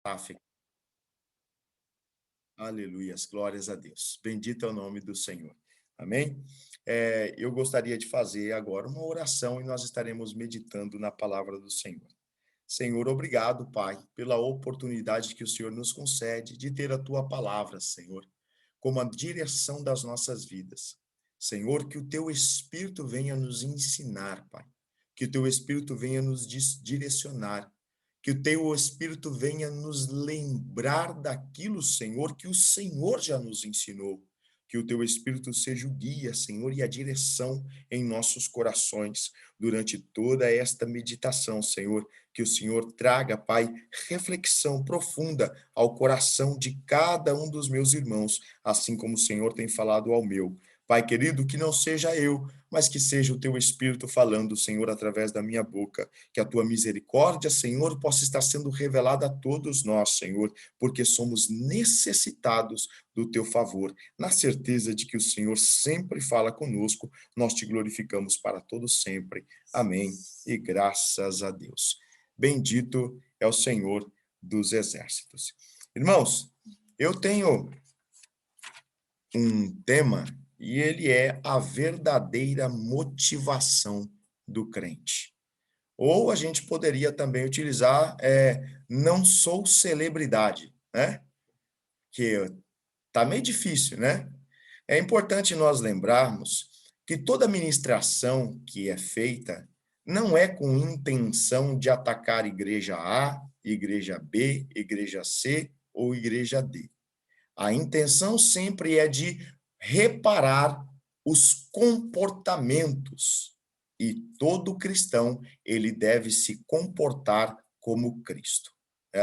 Tá, aleluias, glórias a Deus. Bendito é o nome do Senhor. Amém? Eu gostaria de fazer agora uma oração e nós estaremos meditando na palavra do Senhor. Senhor, obrigado, Pai, pela oportunidade que o Senhor nos concede de ter a tua palavra, Senhor, como a direção das nossas vidas. Senhor, que o teu Espírito venha nos ensinar, Pai, que o teu Espírito venha nos direcionar, que o teu Espírito venha nos lembrar daquilo, Senhor, que o Senhor já nos ensinou. Que o teu Espírito seja o guia, Senhor, e a direção em nossos corações durante toda esta meditação, Senhor. Que o Senhor traga, Pai, reflexão profunda ao coração de cada um dos meus irmãos, assim como o Senhor tem falado ao meu. Pai querido, que não seja eu, mas que seja o teu Espírito falando, Senhor, através da minha boca. Que a tua misericórdia, Senhor, possa estar sendo revelada a todos nós, Senhor, porque somos necessitados do teu favor. Na certeza de que o Senhor sempre fala conosco, nós te glorificamos para todo sempre. Amém. E graças a Deus. Bendito é o Senhor dos exércitos. Irmãos, eu tenho um tema e ele é a verdadeira motivação do crente. Ou a gente poderia também utilizar não sou celebridade, né? Que tá meio difícil, né? É importante nós lembrarmos que toda ministração que é feita não é com intenção de atacar igreja A, igreja B, igreja C ou igreja D. A intenção sempre é de reparar os comportamentos. E todo cristão, ele deve se comportar como Cristo.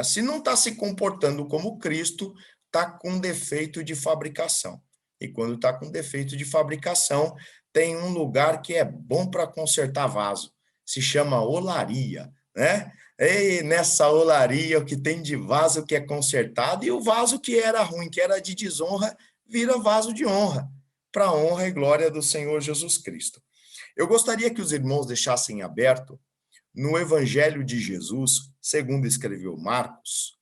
Se não está se comportando como Cristo, está com defeito de fabricação. E quando está com defeito de fabricação, tem um lugar que é bom para consertar vaso. Se chama olaria, né? E nessa olaria, o que tem de vaso que é consertado, e o vaso que era ruim, que era de desonra, vira vaso de honra, para a honra e glória do Senhor Jesus Cristo. Eu gostaria que os irmãos deixassem aberto no Evangelho de Jesus, segundo escreveu Marcos,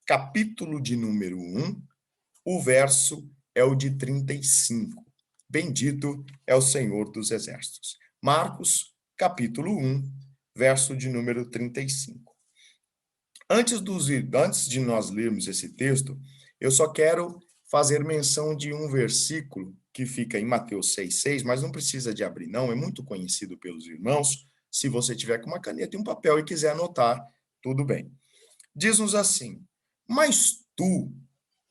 capítulo de número 1, o verso é o de 35. Bendito é o Senhor dos exércitos. Marcos, capítulo 1, verso de número 35. Antes de nós lermos esse texto, eu só quero fazer menção de um versículo que fica em Mateus 6,6, mas não precisa de abrir, não, é muito conhecido pelos irmãos. Se você tiver com uma caneta e um papel e quiser anotar, tudo bem. Diz-nos assim: mas tu,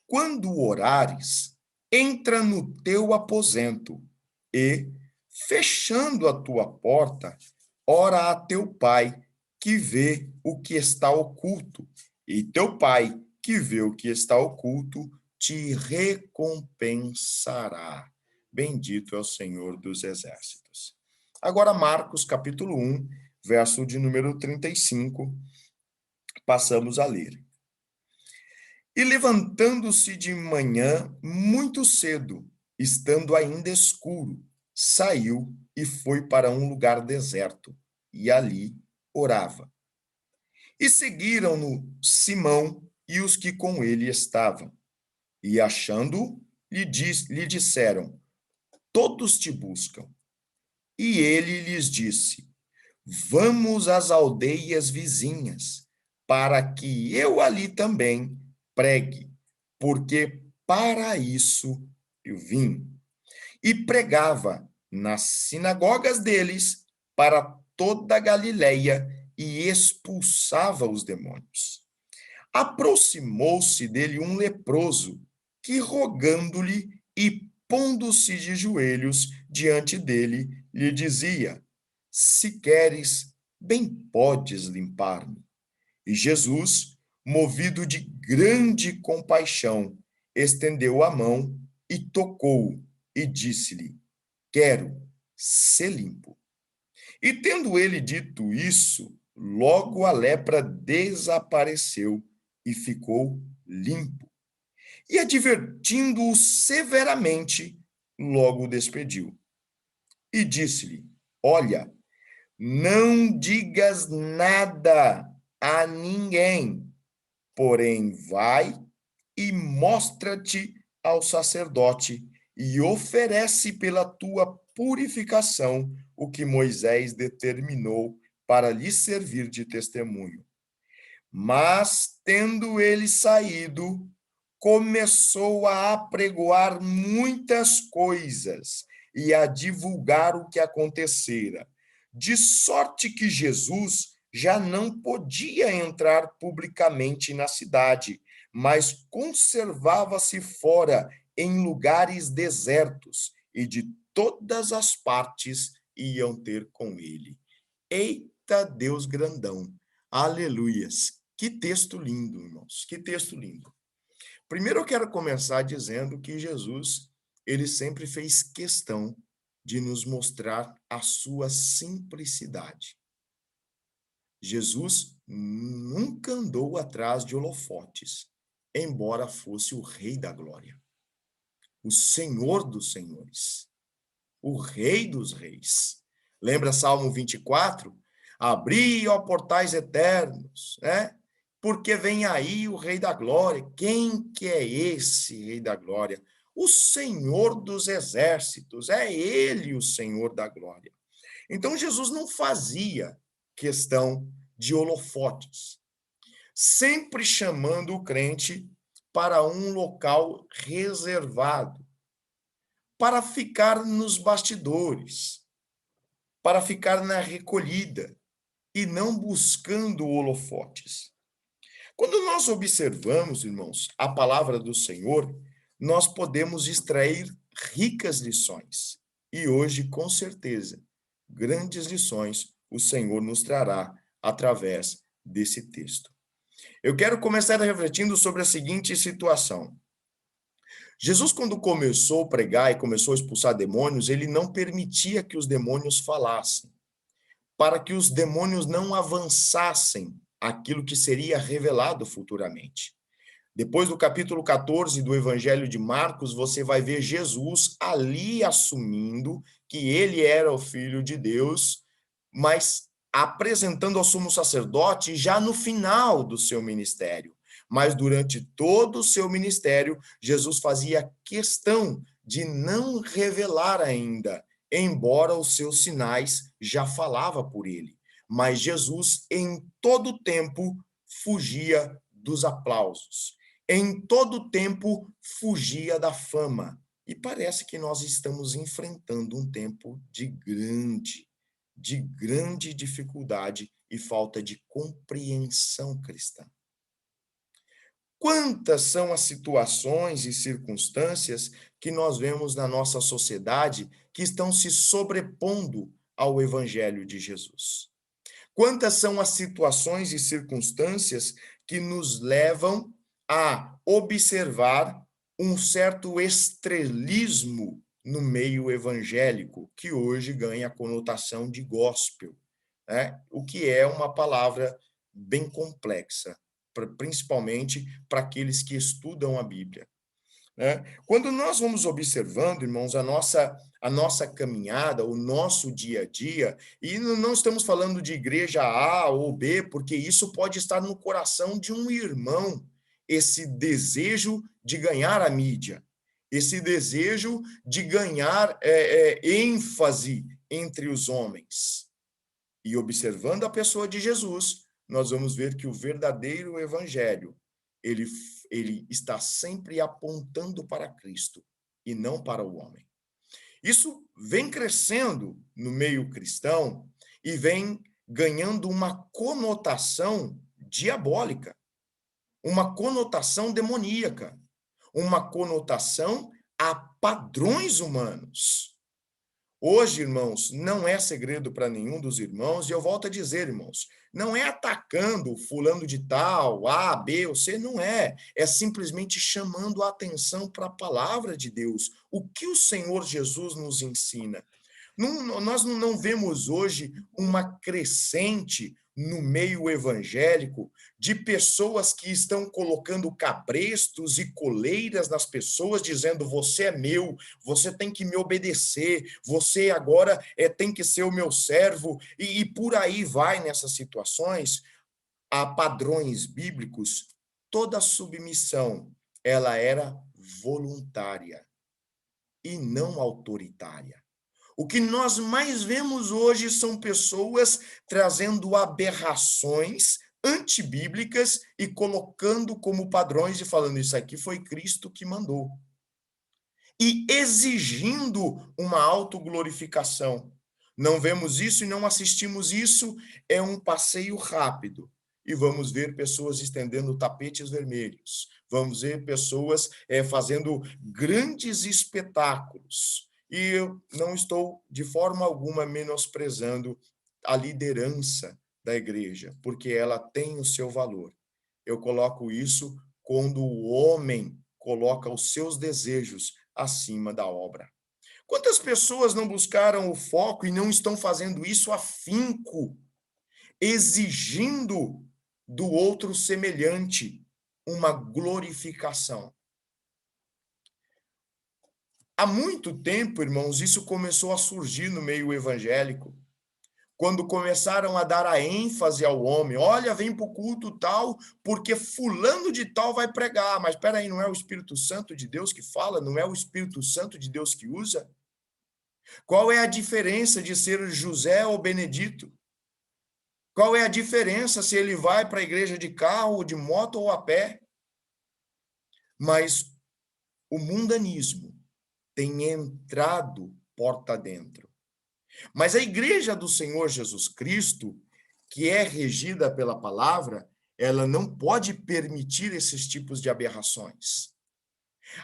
quando orares, entra no teu aposento e, fechando a tua porta, ora a teu pai, que vê o que está oculto, e teu pai, que vê o que está oculto, te recompensará. Bendito é o Senhor dos exércitos. Agora, Marcos, capítulo 1, verso de número 35, passamos a ler. E levantando-se de manhã muito cedo, estando ainda escuro, saiu e foi para um lugar deserto, e ali orava. E seguiram-no Simão e os que com ele estavam. E achando-o, lhe disseram: todos te buscam. E ele lhes disse: vamos às aldeias vizinhas, para que eu ali também pregue, porque para isso eu vim. E pregava nas sinagogas deles para toda a Galileia e expulsava os demônios. Aproximou-se dele um leproso, que rogando-lhe e pondo-se de joelhos diante dele, lhe dizia: se queres, bem podes limpar-me. E Jesus, movido de grande compaixão, estendeu a mão e tocou-o, e disse-lhe: quero, ser limpo. E tendo ele dito isso, logo a lepra desapareceu e ficou limpo. E advertindo-o severamente, logo o despediu. E disse-lhe: olha, não digas nada a ninguém, porém vai e mostra-te ao sacerdote e oferece pela tua purificação o que Moisés determinou para lhe servir de testemunho. Mas, tendo ele saído, começou a apregoar muitas coisas e a divulgar o que acontecera, de sorte que Jesus já não podia entrar publicamente na cidade, mas conservava-se fora em lugares desertos, e de todas as partes iam ter com ele. Eita Deus grandão! Aleluias! Que texto lindo, irmãos, que texto lindo. Primeiro eu quero começar dizendo que Jesus, ele sempre fez questão de nos mostrar a sua simplicidade. Jesus nunca andou atrás de holofotes, embora fosse o Rei da Glória, o Senhor dos Senhores, o Rei dos Reis. Lembra Salmo 24? Abri, ó portais eternos, né? Porque vem aí o Rei da Glória. Quem que é esse Rei da Glória? O Senhor dos Exércitos, é ele o Senhor da Glória. Então Jesus não fazia questão de holofotes, sempre chamando o crente para um local reservado, para ficar nos bastidores, para ficar na recolhida e não buscando holofotes. Quando nós observamos, irmãos, a palavra do Senhor, nós podemos extrair ricas lições. E hoje, com certeza, grandes lições o Senhor nos trará através desse texto. Eu quero começar refletindo sobre a seguinte situação. Jesus, quando começou a pregar e começou a expulsar demônios, ele não permitia que os demônios falassem, para que os demônios não avançassem aquilo que seria revelado futuramente. Depois do capítulo 14 do Evangelho de Marcos, você vai ver Jesus ali assumindo que ele era o Filho de Deus, mas apresentando ao sumo sacerdote já no final do seu ministério. Mas durante todo o seu ministério, Jesus fazia questão de não revelar ainda, embora os seus sinais já falava por ele. Mas Jesus, em todo tempo, fugia dos aplausos. Em todo tempo, fugia da fama. E parece que nós estamos enfrentando um tempo de grande dificuldade e falta de compreensão cristã. Quantas são as situações e circunstâncias que nós vemos na nossa sociedade que estão se sobrepondo ao Evangelho de Jesus? Quantas são as situações e circunstâncias que nos levam a observar um certo estrelismo no meio evangélico, que hoje ganha a conotação de gospel, né? O que é uma palavra bem complexa, principalmente para aqueles que estudam a Bíblia, né? Quando nós vamos observando, irmãos, a nossa caminhada, o nosso dia a dia, e não estamos falando de igreja A ou B, porque isso pode estar no coração de um irmão, esse desejo de ganhar a mídia, esse desejo de ganhar ênfase entre os homens. E observando a pessoa de Jesus, nós vamos ver que o verdadeiro evangelho, ele está sempre apontando para Cristo e não para o homem. Isso vem crescendo no meio cristão e vem ganhando uma conotação diabólica, uma conotação demoníaca, uma conotação a padrões humanos. Hoje, irmãos, não é segredo para nenhum dos irmãos, e eu volto a dizer, irmãos, não é atacando fulano de tal, A, B ou C, não é. É simplesmente chamando a atenção para a palavra de Deus, o que o Senhor Jesus nos ensina. Nós não vemos hoje uma crescente no meio evangélico de pessoas que estão colocando cabrestos e coleiras nas pessoas, dizendo: você é meu, você tem que me obedecer, você agora tem que ser o meu servo, e por aí vai nessas situações. Há padrões bíblicos toda submissão, ela era voluntária e não autoritária. O que nós mais vemos hoje são pessoas trazendo aberrações antibíblicas e colocando como padrões e falando isso aqui foi Cristo que mandou. E exigindo uma autoglorificação. Não vemos isso e não assistimos isso, é um passeio rápido. E vamos ver pessoas estendendo tapetes vermelhos. Vamos ver pessoas fazendo grandes espetáculos. E eu não estou, de forma alguma, menosprezando a liderança da igreja, porque ela tem o seu valor. Eu coloco isso quando o homem coloca os seus desejos acima da obra. Quantas pessoas não buscaram o foco e não estão fazendo isso afinco, exigindo do outro semelhante uma glorificação? Há muito tempo, irmãos, isso começou a surgir no meio evangélico. Quando começaram a dar a ênfase ao homem, olha, vem para o culto tal, porque fulano de tal vai pregar. Mas espera aí, não é o Espírito Santo de Deus que fala? Não é o Espírito Santo de Deus que usa? Qual é a diferença de ser José ou Benedito? Qual é a diferença se ele vai para a igreja de carro, de moto ou a pé? Mas o mundanismo tem entrado porta dentro. Mas a igreja do Senhor Jesus Cristo, que é regida pela palavra, ela não pode permitir esses tipos de aberrações.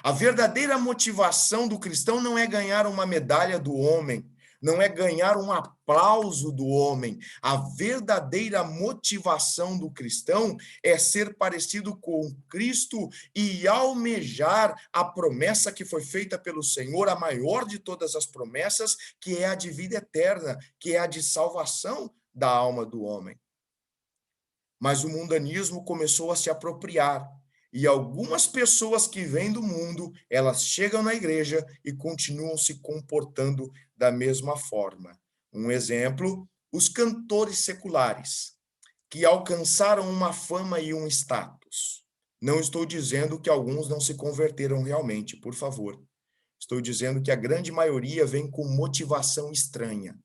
A verdadeira motivação do cristão não é ganhar uma medalha do homem, não é ganhar um aplauso do homem. A verdadeira motivação do cristão é ser parecido com Cristo e almejar a promessa que foi feita pelo Senhor, a maior de todas as promessas, que é a de vida eterna, que é a de salvação da alma do homem. Mas o mundanismo começou a se apropriar. E algumas pessoas que vêm do mundo, elas chegam na igreja e continuam se comportando da mesma forma. Um exemplo, os cantores seculares, que alcançaram uma fama e um status. Não estou dizendo que alguns não se converteram realmente, por favor. Estou dizendo que a grande maioria vem com motivação estranha.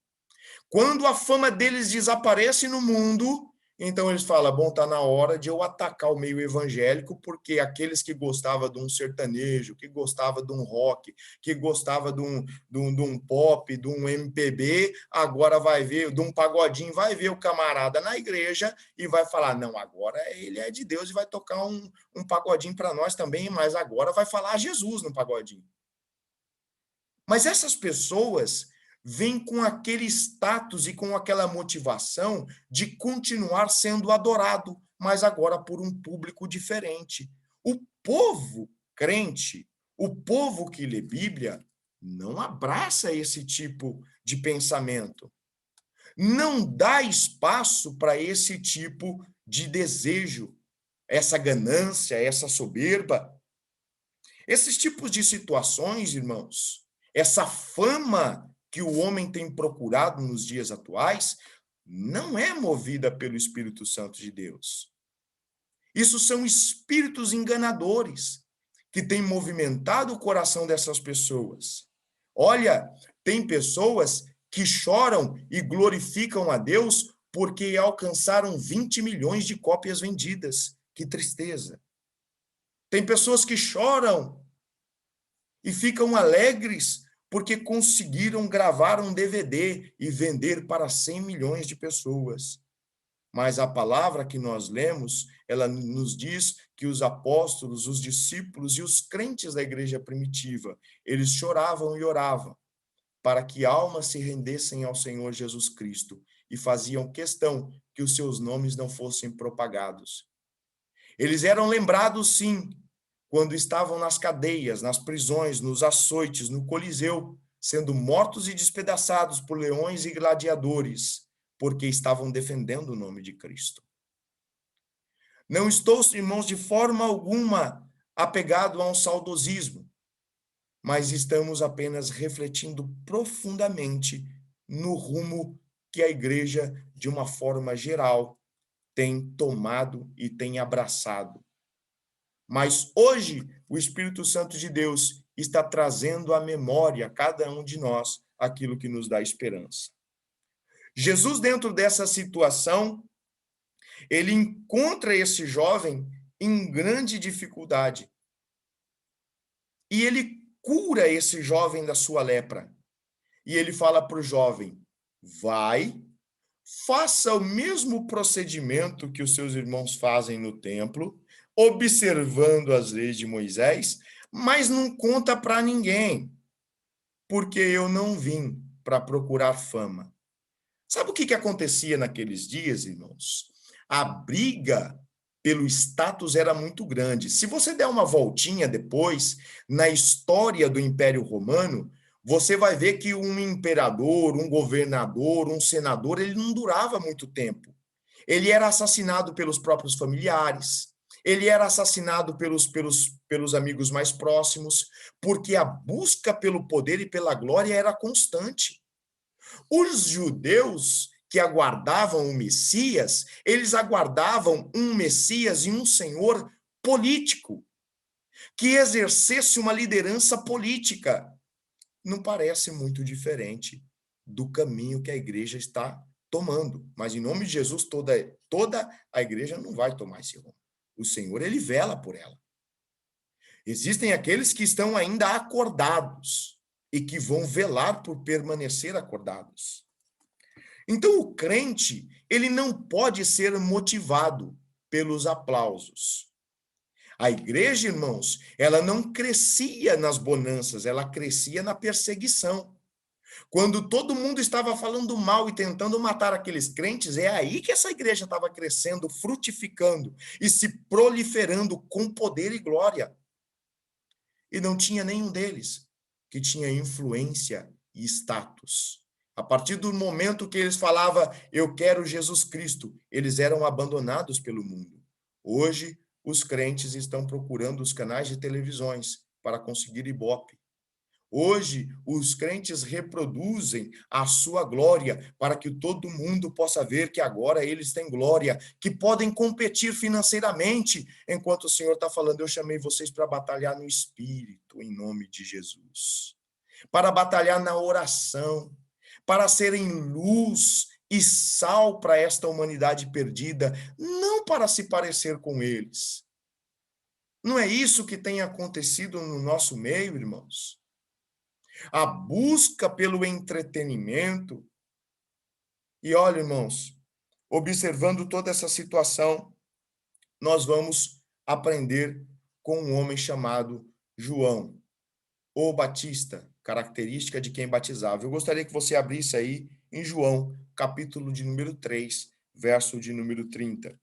Quando a fama deles desaparece no mundo, então eles falam, bom, está na hora de eu atacar o meio evangélico, porque aqueles que gostavam de um sertanejo, que gostavam de um rock, que gostavam de um pop, de um MPB, agora vai ver, de um pagodinho, vai ver o camarada na igreja e vai falar, não, agora ele é de Deus e vai tocar um pagodinho para nós também, mas agora vai falar Jesus no pagodinho. Mas essas pessoas vêm com aquele status e com aquela motivação de continuar sendo adorado, mas agora por um público diferente. O povo crente, o povo que lê Bíblia, não abraça esse tipo de pensamento. Não dá espaço para esse tipo de desejo, essa ganância, essa soberba. Esses tipos de situações, irmãos, essa fama que o homem tem procurado nos dias atuais, não é movida pelo Espírito Santo de Deus. Isso são espíritos enganadores que têm movimentado o coração dessas pessoas. Olha, tem pessoas que choram e glorificam a Deus porque alcançaram 20 milhões de cópias vendidas. Que tristeza. Tem pessoas que choram e ficam alegres porque conseguiram gravar um DVD e vender para 100 milhões de pessoas. Mas a palavra que nós lemos, ela nos diz que os apóstolos, os discípulos e os crentes da igreja primitiva, eles choravam e oravam para que almas se rendessem ao Senhor Jesus Cristo e faziam questão que os seus nomes não fossem propagados. Eles eram lembrados, sim, quando estavam nas cadeias, nas prisões, nos açoites, no Coliseu, sendo mortos e despedaçados por leões e gladiadores, porque estavam defendendo o nome de Cristo. Não estou, irmãos, de forma alguma apegado a um saudosismo, mas estamos apenas refletindo profundamente no rumo que a igreja, de uma forma geral, tem tomado e tem abraçado. Mas hoje, o Espírito Santo de Deus está trazendo à memória a cada um de nós aquilo que nos dá esperança. Jesus, dentro dessa situação, ele encontra esse jovem em grande dificuldade. E ele cura esse jovem da sua lepra. E ele fala para o jovem: vai, faça o mesmo procedimento que os seus irmãos fazem no templo, observando as leis de Moisés, mas não conta para ninguém, porque eu não vim para procurar fama. Sabe o que acontecia naqueles dias, irmãos? A briga pelo status era muito grande. Se você der uma voltinha depois na história do Império Romano, você vai ver que um imperador, um governador, um senador, ele não durava muito tempo. Ele era assassinado pelos próprios familiares, ele era assassinado pelos amigos mais próximos, porque a busca pelo poder e pela glória era constante. Os judeus que aguardavam o Messias, eles aguardavam um Messias e um Senhor político, que exercesse uma liderança política. Não parece muito diferente do caminho que a igreja está tomando. Mas, em nome de Jesus, toda a igreja não vai tomar esse rumo. O Senhor, ele vela por ela. Existem aqueles que estão ainda acordados e que vão velar por permanecer acordados. Então, o crente, ele não pode ser motivado pelos aplausos. A igreja, irmãos, ela não crescia nas bonanças, ela crescia na perseguição. Quando todo mundo estava falando mal e tentando matar aqueles crentes, é aí que essa igreja estava crescendo, frutificando e se proliferando com poder e glória. E não tinha nenhum deles que tinha influência e status. A partir do momento que eles falavam, eu quero Jesus Cristo, eles eram abandonados pelo mundo. Hoje, os crentes estão procurando os canais de televisões para conseguir ibope. Hoje, os crentes reproduzem a sua glória para que todo mundo possa ver que agora eles têm glória, que podem competir financeiramente, enquanto o Senhor está falando, eu chamei vocês para batalhar no Espírito, em nome de Jesus. Para batalhar na oração, para serem luz e sal para esta humanidade perdida, não para se parecer com eles. Não é isso que tem acontecido no nosso meio, irmãos? A busca pelo entretenimento. E olha, irmãos, observando toda essa situação, nós vamos aprender com um homem chamado João, o Batista, característica de quem batizava. Eu gostaria que você abrisse aí em João, capítulo de número 3, verso de número 30.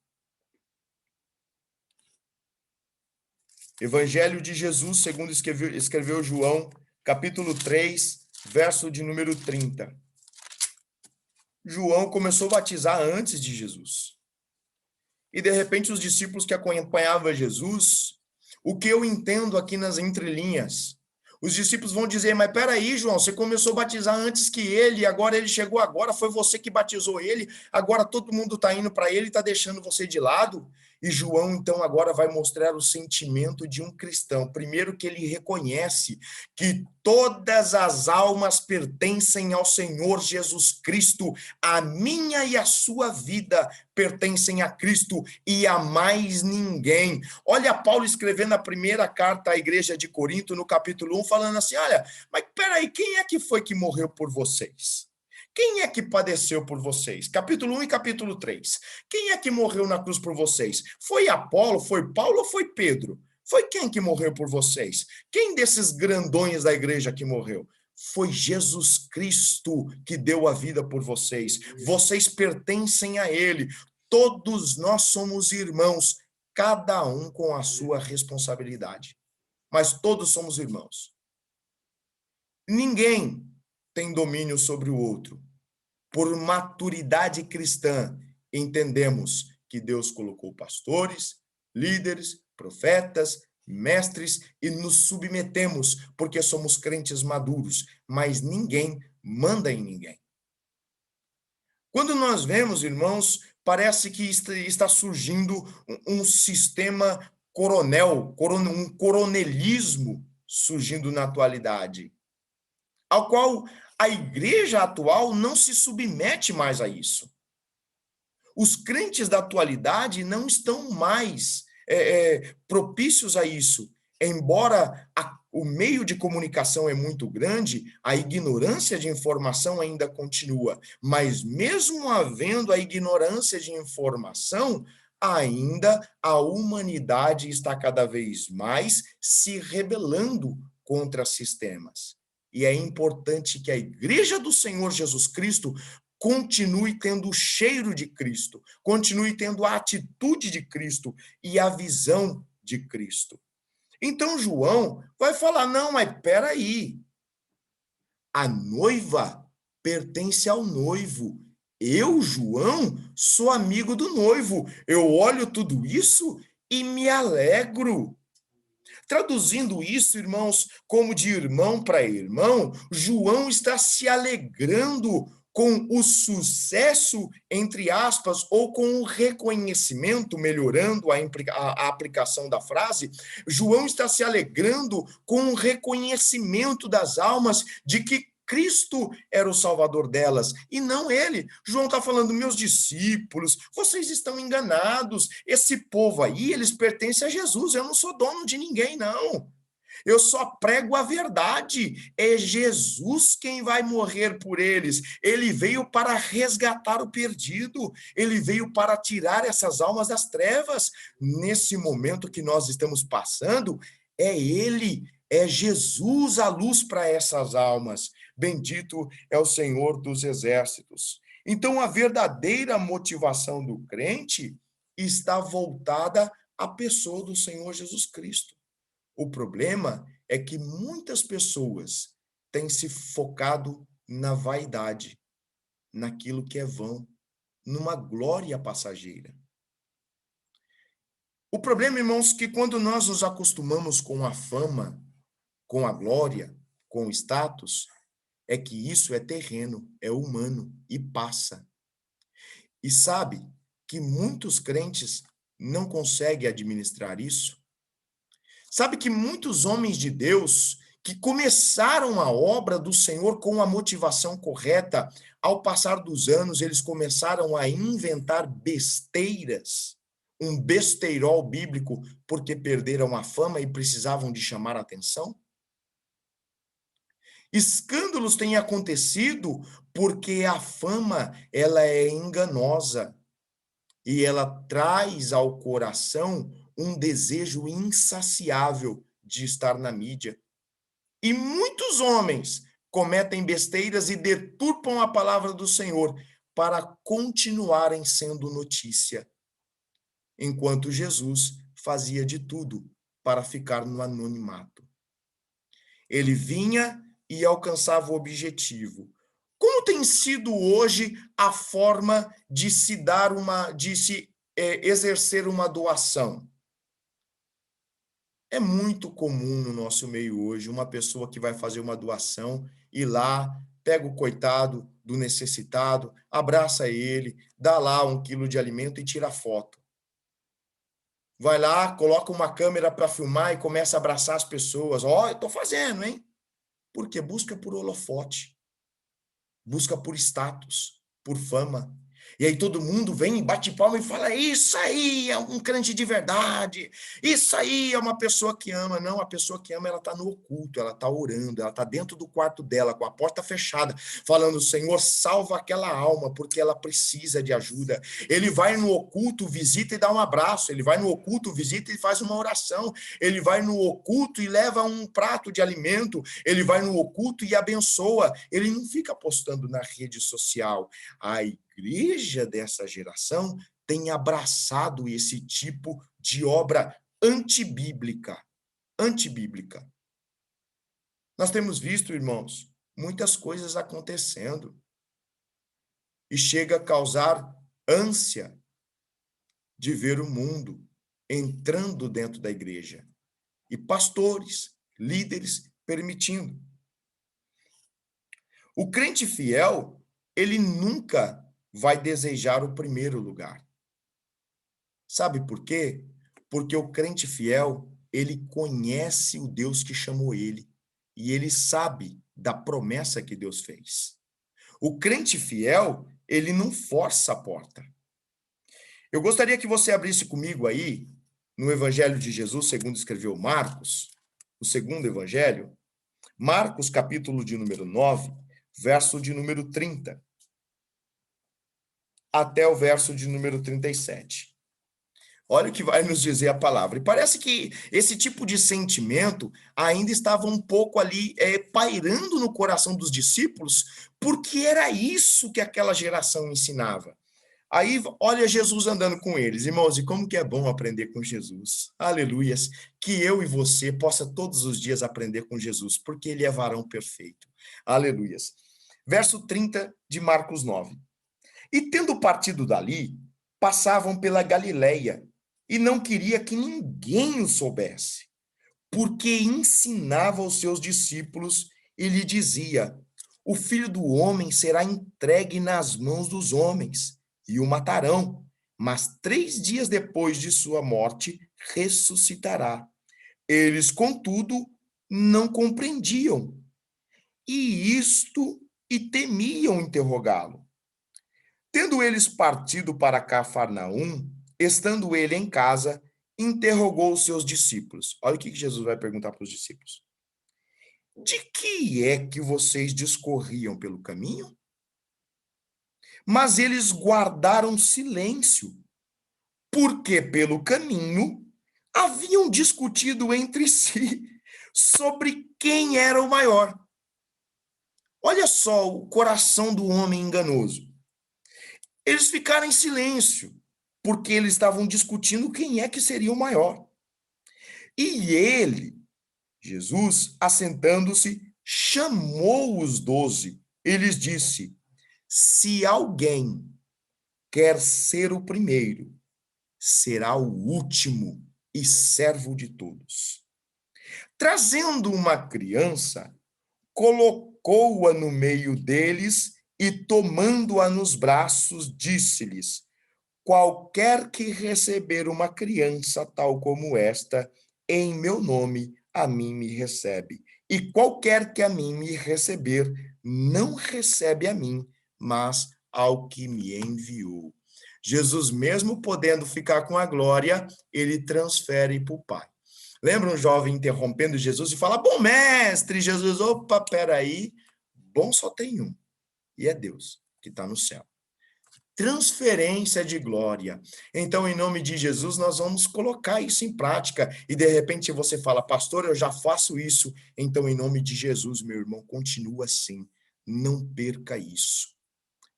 Evangelho de Jesus, segundo escreveu João, capítulo 3, verso de número 30. João começou a batizar antes de Jesus. E, de repente, os discípulos que acompanhavam Jesus, o que eu entendo aqui nas entrelinhas, os discípulos vão dizer, mas peraí, João, você começou a batizar antes que ele, agora ele chegou agora, foi você que batizou ele, agora todo mundo está indo para ele e está deixando você de lado. E João, então, agora vai mostrar o sentimento de um cristão. Primeiro que ele reconhece que todas as almas pertencem ao Senhor Jesus Cristo, a minha e a sua vida pertencem a Cristo e a mais ninguém. Olha Paulo escrevendo a primeira carta à igreja de Corinto, no capítulo 1, falando assim, olha, mas peraí, quem é que foi que morreu por vocês? Quem é que padeceu por vocês? Capítulo 1 e capítulo 3. Quem é que morreu na cruz por vocês? Foi Apolo, foi Paulo ou foi Pedro? Foi quem que morreu por vocês? Quem desses grandões da igreja que morreu? Foi Jesus Cristo que deu a vida por vocês. Vocês pertencem a ele. Todos nós somos irmãos, cada um com a sua responsabilidade. Mas todos somos irmãos. Ninguém tem domínio sobre o outro. Por maturidade cristã, entendemos que Deus colocou pastores, líderes, profetas, mestres e nos submetemos porque somos crentes maduros, mas ninguém manda em ninguém. Quando nós vemos, irmãos, parece que está surgindo um sistema um coronelismo surgindo na atualidade, ao qual a igreja atual não se submete mais a isso. Os crentes da atualidade não estão mais propícios a isso. Embora o meio de comunicação é muito grande, a ignorância de informação ainda continua. Mas mesmo havendo a ignorância de informação, ainda a humanidade está cada vez mais se rebelando contra sistemas. E é importante que a Igreja do Senhor Jesus Cristo continue tendo o cheiro de Cristo, continue tendo a atitude de Cristo e a visão de Cristo. Então João vai falar, não, mas espera aí, a noiva pertence ao noivo. Eu, João, sou amigo do noivo. Eu olho tudo isso e me alegro. Traduzindo isso, irmãos, como de irmão para irmão, João está se alegrando com o sucesso, entre aspas, ou com o reconhecimento, melhorando a aplicação da frase, João está se alegrando com o reconhecimento das almas de que Cristo era o salvador delas, e não ele. João está falando, meus discípulos, vocês estão enganados. Esse povo aí, eles pertencem a Jesus. Eu não sou dono de ninguém, não. Eu só prego a verdade. É Jesus quem vai morrer por eles. Ele veio para resgatar o perdido. Ele veio para tirar essas almas das trevas. Nesse momento que nós estamos passando, é ele, é Jesus a luz para essas almas. Bendito é o Senhor dos exércitos. Então, a verdadeira motivação do crente está voltada à pessoa do Senhor Jesus Cristo. O problema é que muitas pessoas têm se focado na vaidade, naquilo que é vão, numa glória passageira. O problema, irmãos, é que quando nós nos acostumamos com a fama, com a glória, com o status, é que isso é terreno, é humano e passa. E sabe que muitos crentes não conseguem administrar isso? Sabe que muitos homens de Deus que começaram a obra do Senhor com a motivação correta, ao passar dos anos, eles começaram a inventar besteiras, um besteirol bíblico, porque perderam a fama e precisavam de chamar a atenção? Escândalos têm acontecido porque a fama, ela é enganosa e ela traz ao coração um desejo insaciável de estar na mídia. E muitos homens cometem besteiras e deturpam a palavra do Senhor para continuarem sendo notícia, enquanto Jesus fazia de tudo para ficar no anonimato. Ele vinha e alcançava o objetivo. Como tem sido hoje a forma de se exercer uma doação? É muito comum no nosso meio hoje uma pessoa que vai fazer uma doação ir lá, pega o coitado do necessitado, abraça ele, dá lá 1 quilo de alimento e tira foto. Vai lá, coloca uma câmera para filmar e começa a abraçar as pessoas. Ó, eu estou fazendo, hein? Porque busca por holofote, busca por status, por fama. E aí todo mundo vem, bate palma e fala, isso aí é um crente de verdade, isso aí é uma pessoa que ama. Não, a pessoa que ama, ela está no oculto, ela está orando, ela está dentro do quarto dela, com a porta fechada, falando, Senhor, salva aquela alma, porque ela precisa de ajuda. Ele vai no oculto, visita e dá um abraço, ele vai no oculto, visita e faz uma oração, ele vai no oculto e leva um prato de alimento, ele vai no oculto e abençoa, ele não fica postando na rede social. A igreja dessa geração tem abraçado esse tipo de obra antibíblica. Antibíblica. Nós temos visto, irmãos, muitas coisas acontecendo e chega a causar ânsia de ver o mundo entrando dentro da igreja e pastores, líderes permitindo. O crente fiel, ele nunca vai desejar o primeiro lugar. Sabe por quê? Porque o crente fiel, ele conhece o Deus que chamou ele e ele sabe da promessa que Deus fez. O crente fiel, ele não força a porta. Eu gostaria que você abrisse comigo aí no Evangelho de Jesus, segundo escreveu Marcos, o segundo evangelho, Marcos, capítulo de número 9, verso de número 30, até o verso de número 37. Olha o que vai nos dizer a palavra. E parece que esse tipo de sentimento ainda estava um pouco ali pairando no coração dos discípulos, porque era isso que aquela geração ensinava. Aí, olha Jesus andando com eles. Irmãos, e como que é bom aprender com Jesus. Aleluias. Que eu e você possa todos os dias aprender com Jesus, porque ele é varão perfeito. Aleluias. Verso 30 de Marcos 9. E tendo partido dali, passavam pela Galileia, e não queria que ninguém o soubesse, porque ensinava aos seus discípulos e lhe dizia: o filho do homem será entregue nas mãos dos homens, e o matarão, mas 3 dias depois de sua morte ressuscitará. Eles, contudo, não compreendiam, e temiam interrogá-lo. Tendo eles partido para Cafarnaum, estando ele em casa, interrogou os seus discípulos. Olha o que Jesus vai perguntar para os discípulos. De que é que vocês discorriam pelo caminho? Mas eles guardaram silêncio, porque pelo caminho haviam discutido entre si sobre quem era o maior. Olha só o coração do homem enganoso. Eles ficaram em silêncio, porque eles estavam discutindo quem é que seria o maior. E ele, Jesus, assentando-se, chamou os 12 e lhes disse: se alguém quer ser o primeiro, será o último e servo de todos. Trazendo uma criança, colocou-a no meio deles e, tomando-a nos braços, disse-lhes: qualquer que receber uma criança tal como esta, em meu nome, a mim me recebe. E qualquer que a mim me receber, não recebe a mim, mas ao que me enviou. Jesus, mesmo podendo ficar com a glória, ele transfere para o Pai. Lembra um jovem interrompendo Jesus e fala: bom mestre, Jesus, opa, peraí, bom só tem um, e é Deus, que está no céu. Transferência de glória. Então, em nome de Jesus, nós vamos colocar isso em prática. E de repente você fala: pastor, eu já faço isso. Então, em nome de Jesus, meu irmão, continua assim. Não perca isso.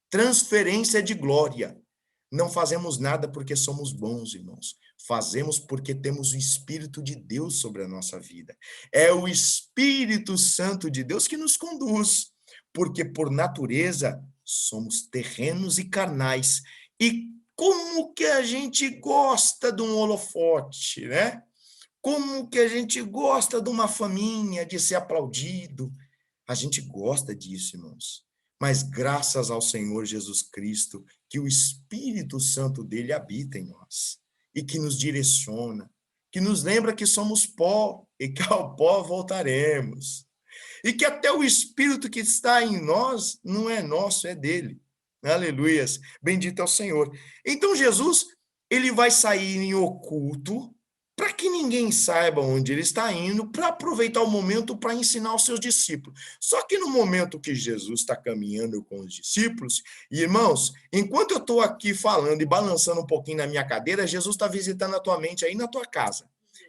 Transferência de glória. Não fazemos nada porque somos bons, irmãos. Fazemos porque temos o Espírito de Deus sobre a nossa vida. É o Espírito Santo de Deus que nos conduz, porque por natureza somos terrenos e carnais. E como que a gente gosta de um holofote, né? Como que a gente gosta de uma faminha, de ser aplaudido. A gente gosta disso, irmãos. Mas graças ao Senhor Jesus Cristo, que o Espírito Santo dele habita em nós e que nos direciona, que nos lembra que somos pó e que ao pó voltaremos. E que até o Espírito que está em nós não é nosso, é dele. Aleluias. Bendito é o Senhor. Então Jesus, ele vai sair em oculto para que ninguém saiba onde ele está indo, para aproveitar o momento para ensinar os seus discípulos. Só que no momento que Jesus está caminhando com os discípulos, irmãos, enquanto eu estou aqui falando e balançando um pouquinho na minha cadeira, Jesus está visitando a tua mente aí na tua casa.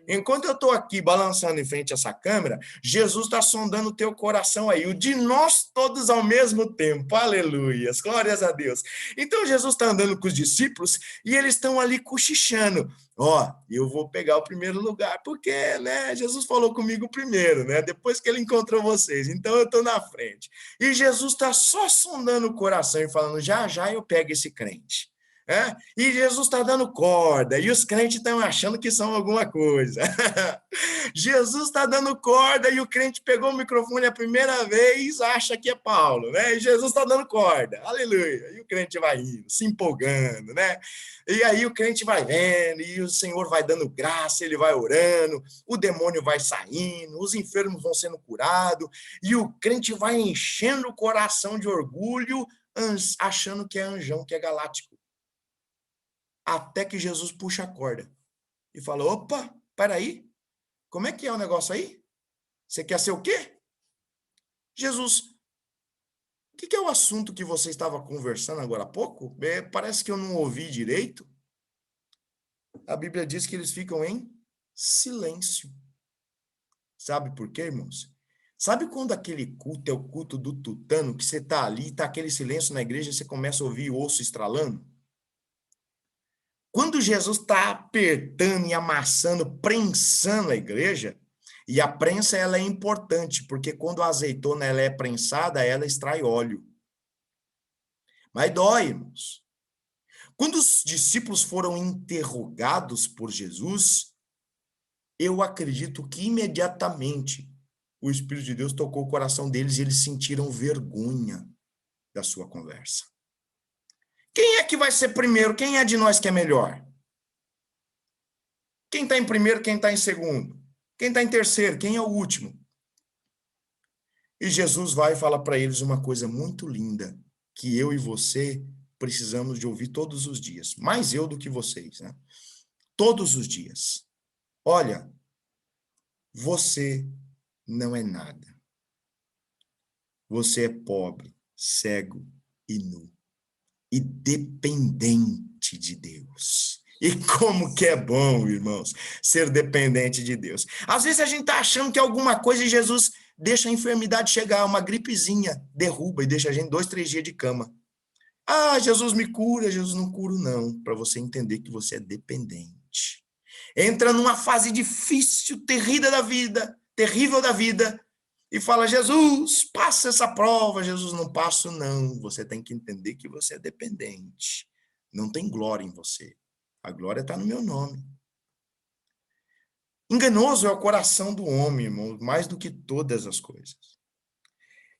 Enquanto eu estou aqui balançando em frente a essa câmera, Jesus está sondando o teu coração aí, o de nós todos ao mesmo tempo. Aleluias, glórias a Deus. Então Jesus está andando com os discípulos e eles estão ali cochichando. Ó, eu vou pegar o primeiro lugar, porque, né, Jesus falou comigo primeiro, né, depois que ele encontrou vocês, então eu estou na frente. E Jesus está só sondando o coração e falando: já, já eu pego esse crente. E Jesus está dando corda, e os crentes estão achando que são alguma coisa. Jesus está dando corda, e o crente pegou o microfone a primeira vez, acha que é Paulo, né? E Jesus está dando corda, aleluia. E o crente vai indo, se empolgando, né? E aí o crente vai vendo, e o Senhor vai dando graça, ele vai orando, o demônio vai saindo, os enfermos vão sendo curados, e o crente vai enchendo o coração de orgulho, achando que é anjão, que é galáctico. Até que Jesus puxa a corda e fala, opa, peraí, como é que é o negócio aí? Você quer ser o quê? Jesus, o que é o assunto que você estava conversando agora há pouco? Parece que eu não ouvi direito. A Bíblia diz que eles ficam em silêncio. Sabe por quê, irmãos? Sabe quando aquele culto é o culto do tutano, que você está ali, está aquele silêncio na igreja, e você começa a ouvir o osso estralando? Quando Jesus está apertando e amassando, prensando a igreja, e a prensa ela é importante, porque quando a azeitona ela é prensada, ela extrai óleo. Mas dói, irmãos. Quando os discípulos foram interrogados por Jesus, eu acredito que imediatamente o Espírito de Deus tocou o coração deles e eles sentiram vergonha da sua conversa. Quem é que vai ser primeiro? Quem é de nós que é melhor? Quem está em primeiro, quem está em segundo? Quem está em terceiro, quem é o último? E Jesus vai e fala para eles uma coisa muito linda, que eu e você precisamos de ouvir todos os dias. Mais eu do que vocês, né? Todos os dias. Olha, você não é nada. Você é pobre, cego e nu. E dependente de Deus. E como que é bom, irmãos, ser dependente de Deus. Às vezes a gente está achando que é alguma coisa e Jesus deixa a enfermidade chegar, uma gripezinha, derruba e deixa a gente 2, 3 dias de cama. Ah, Jesus me cura, Jesus não cura não, para você entender que você é dependente. Entra numa fase difícil, terrível da vida, e fala, Jesus, passa essa prova. Jesus, não passo não. Você tem que entender que você é dependente. Não tem glória em você. A glória está no meu nome. Enganoso é o coração do homem, irmão, mais do que todas as coisas.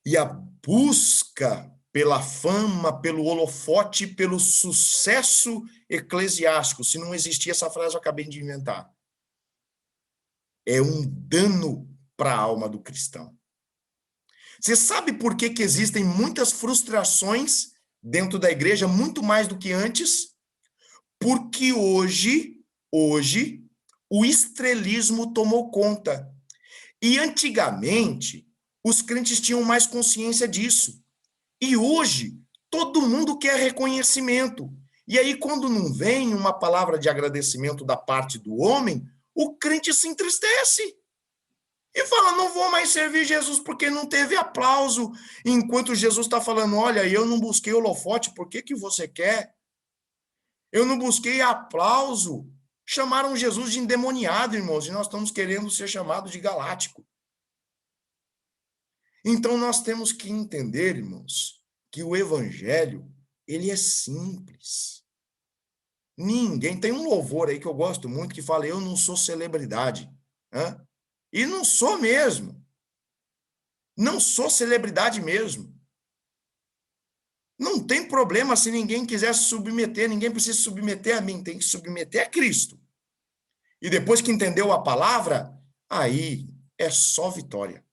E a busca pela fama, pelo holofote, pelo sucesso eclesiástico, se não existia essa frase, eu acabei de inventar, é um dano para a alma do cristão. Você sabe por que existem muitas frustrações dentro da igreja, muito mais do que antes? Porque hoje, o estrelismo tomou conta. E antigamente, os crentes tinham mais consciência disso. E hoje, todo mundo quer reconhecimento. E aí, quando não vem uma palavra de agradecimento da parte do homem, o crente se entristece. E fala, não vou mais servir Jesus porque não teve aplauso. Enquanto Jesus está falando, olha, eu não busquei holofote, por que você quer? Eu não busquei aplauso. Chamaram Jesus de endemoniado, irmãos, e nós estamos querendo ser chamados de galáctico. Então, nós temos que entender, irmãos, que o evangelho, ele é simples. Ninguém, tem um louvor aí que eu gosto muito, que fala, eu não sou celebridade. E não sou mesmo. Não sou celebridade mesmo. Não tem problema se ninguém quiser se submeter, ninguém precisa se submeter a mim, tem que se submeter a Cristo. E depois que entendeu a palavra, aí é só vitória.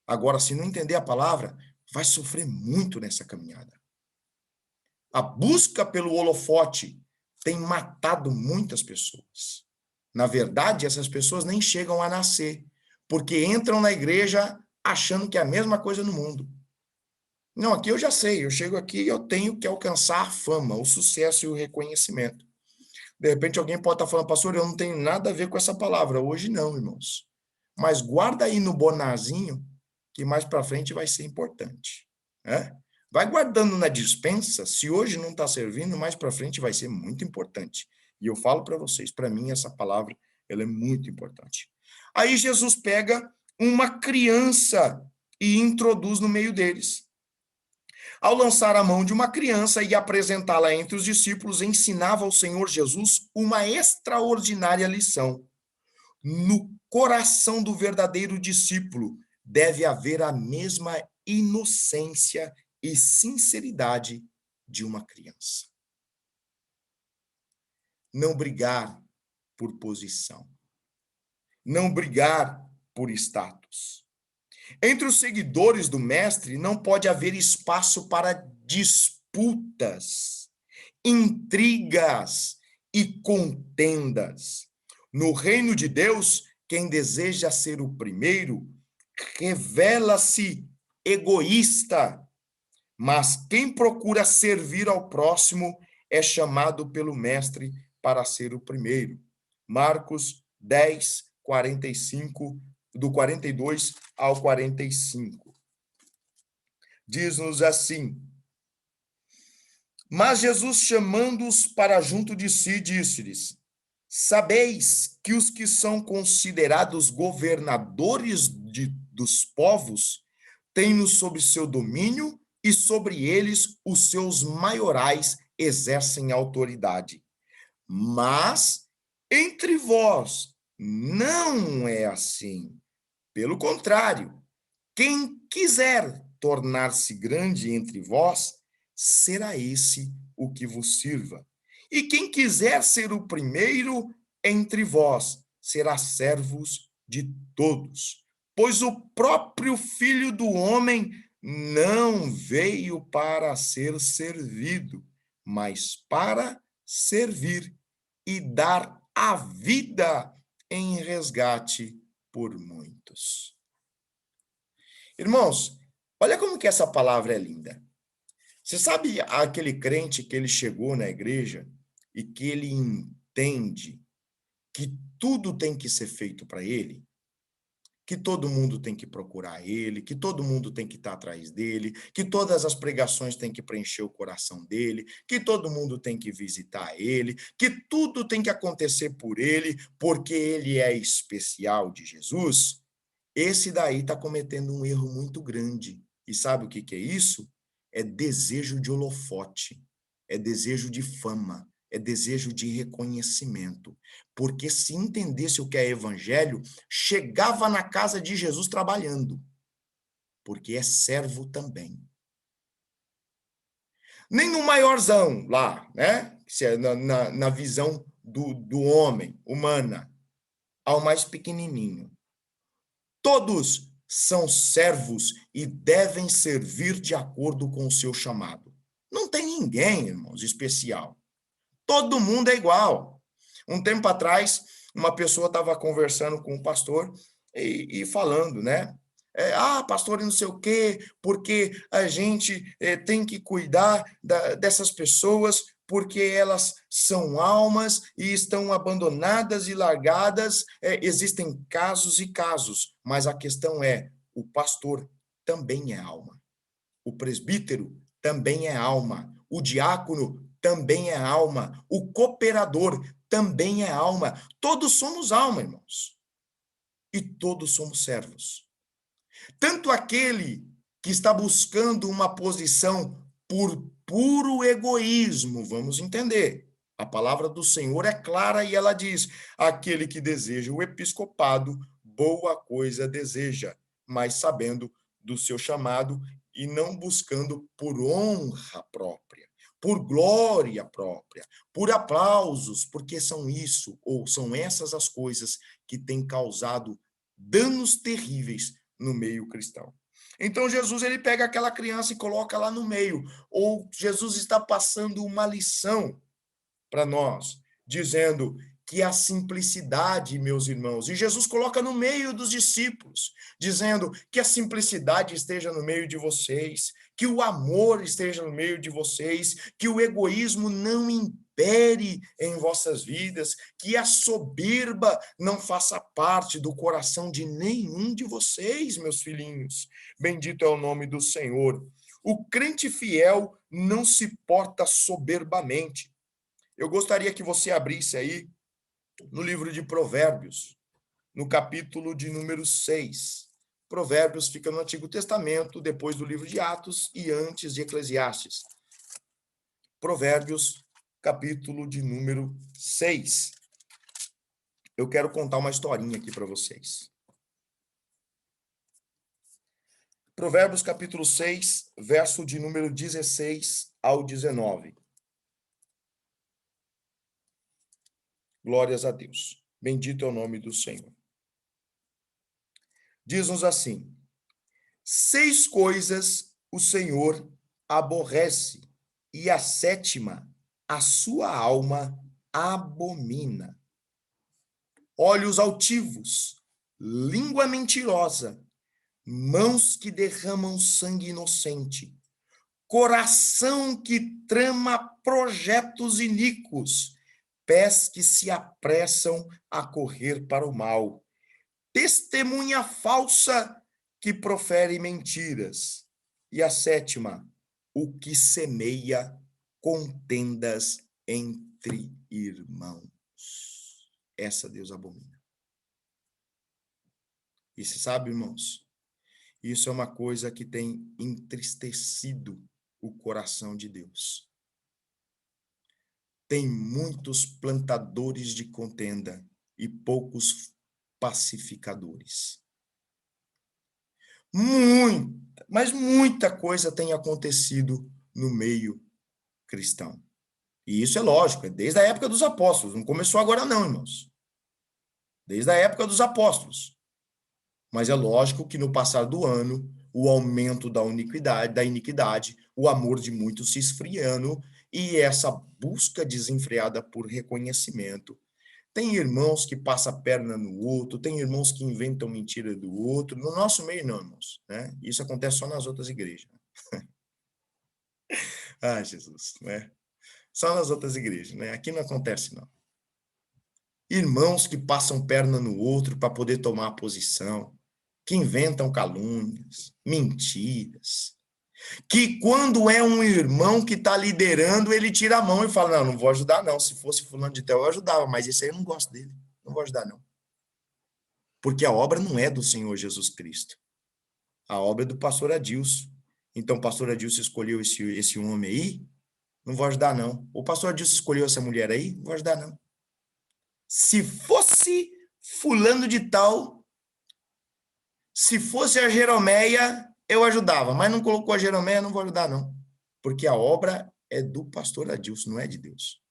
Agora, se não entender a palavra, vai sofrer muito nessa caminhada. A busca pelo holofote tem matado muitas pessoas. Na verdade, essas pessoas nem chegam a nascer, porque entram na igreja achando que é a mesma coisa no mundo. Não, aqui eu já sei, eu chego aqui e eu tenho que alcançar a fama, o sucesso e o reconhecimento. De repente alguém pode estar falando, pastor, eu não tenho nada a ver com essa palavra. Hoje não, irmãos. Mas guarda aí no bonazinho, que mais para frente vai ser importante. Vai guardando na despensa, se hoje não está servindo, mais para frente vai ser muito importante. E eu falo para vocês, para mim essa palavra ela é muito importante. Aí Jesus pega uma criança e introduz no meio deles. Ao lançar a mão de uma criança e apresentá-la entre os discípulos, ensinava o Senhor Jesus uma extraordinária lição. No coração do verdadeiro discípulo deve haver a mesma inocência e sinceridade de uma criança. Não brigar por posição. Não brigar por status. Entre os seguidores do mestre não pode haver espaço para disputas, intrigas e contendas. No reino de Deus, quem deseja ser o primeiro revela-se egoísta, mas quem procura servir ao próximo é chamado pelo mestre para ser o primeiro. Marcos 10, 45, do 42 ao 45. Diz-nos assim: Mas Jesus, chamando-os para junto de si, disse-lhes: Sabeis que os que são considerados governadores dos povos têm-nos sob seu domínio e sobre eles os seus maiorais exercem autoridade. Mas entre vós não é assim. Pelo contrário, quem quiser tornar-se grande entre vós, será esse o que vos sirva. E quem quiser ser o primeiro entre vós, será servos de todos. Pois o próprio Filho do Homem não veio para ser servido, mas para servir e dar a vida em resgate por muitos. Irmãos, olha como que essa palavra é linda. Você sabe aquele crente que ele chegou na igreja e que ele entende que tudo tem que ser feito para ele? Que todo mundo tem que procurar ele, que todo mundo tem que estar atrás dele, que todas as pregações têm que preencher o coração dele, que todo mundo tem que visitar ele, que tudo tem que acontecer por ele, porque ele é especial de Jesus? Esse daí está cometendo um erro muito grande. E sabe o que é isso? É desejo de holofote, é desejo de fama, é desejo de reconhecimento. Porque se entendesse o que é evangelho, chegava na casa de Jesus trabalhando, porque é servo também. Nem no maiorzão lá, né? Na visão do homem, humana, ao mais pequenininho. Todos são servos e devem servir de acordo com o seu chamado. Não tem ninguém, irmãos, especial. Todo mundo é igual. Um tempo atrás, uma pessoa estava conversando com o pastor e falando, né? Pastor, não sei o quê, porque a gente tem que cuidar dessas pessoas, porque elas são almas e estão abandonadas e largadas. Existem casos e casos, mas a questão é, o pastor também é alma. O presbítero também é alma. O diácono também é alma. O cooperador também é alma. Todos somos alma, irmãos. E todos somos servos. Tanto aquele que está buscando uma posição por puro egoísmo, vamos entender. A palavra do Senhor é clara e ela diz: aquele que deseja o episcopado, boa coisa deseja, mas sabendo do seu chamado e não buscando por honra própria, por glória própria, por aplausos, porque são isso, ou são essas as coisas que têm causado danos terríveis no meio cristão. Então Jesus ele pega aquela criança e coloca lá no meio, ou Jesus está passando uma lição para nós, dizendo que a simplicidade, meus irmãos, e Jesus coloca no meio dos discípulos, dizendo que a simplicidade esteja no meio de vocês, que o amor esteja no meio de vocês, que o egoísmo não impere em vossas vidas, que a soberba não faça parte do coração de nenhum de vocês, meus filhinhos. Bendito é o nome do Senhor. O crente fiel não se porta soberbamente. Eu gostaria que você abrisse aí no livro de Provérbios, no capítulo de número 6. Provérbios fica no Antigo Testamento, depois do livro de Atos e antes de Eclesiastes. Provérbios, capítulo de número 6. Eu quero contar uma historinha aqui para vocês. Provérbios, capítulo 6, verso de número 16 ao 19. Glórias a Deus. Bendito é o nome do Senhor. Diz-nos assim: 6 coisas o Senhor aborrece, e a 7ª a sua alma abomina: olhos altivos, língua mentirosa, mãos que derramam sangue inocente, coração que trama projetos iníquos, pés que se apressam a correr para o mal, testemunha falsa que profere mentiras. E a 7ª, o que semeia contendas entre irmãos. Essa Deus abomina. E você sabe, irmãos, isso é uma coisa que tem entristecido o coração de Deus. Tem muitos plantadores de contenda e poucos pacificadores. Mas muita coisa tem acontecido no meio cristão. E isso é lógico, é desde a época dos apóstolos. Não começou agora não, irmãos. Desde a época dos apóstolos. Mas é lógico que no passar do ano, o aumento da iniquidade, o amor de muitos se esfriando e essa busca desenfreada por reconhecimento. Tem irmãos que passam a perna no outro, tem irmãos que inventam mentira do outro. No nosso meio não, irmãos, né? Isso acontece só nas outras igrejas. Ah, Jesus, né? Só nas outras igrejas, né? Aqui não acontece, não. Irmãos que passam perna no outro para poder tomar a posição, que inventam calúnias, mentiras, que quando é um irmão que está liderando, ele tira a mão e fala, não vou ajudar não, se fosse fulano de tal eu ajudava, mas esse aí eu não gosto dele, não vou ajudar não. Porque a obra não é do Senhor Jesus Cristo, a obra é do pastor Adilson. Então o pastor Adilson escolheu esse homem aí, não vou ajudar não. O pastor Adilson escolheu essa mulher aí, não vou ajudar não. Se fosse fulano de tal, se fosse a Jeromeia, eu ajudava, mas não colocou a Jeromeia, não vou ajudar, não. Porque a obra é do pastor Adilson, não é de Deus.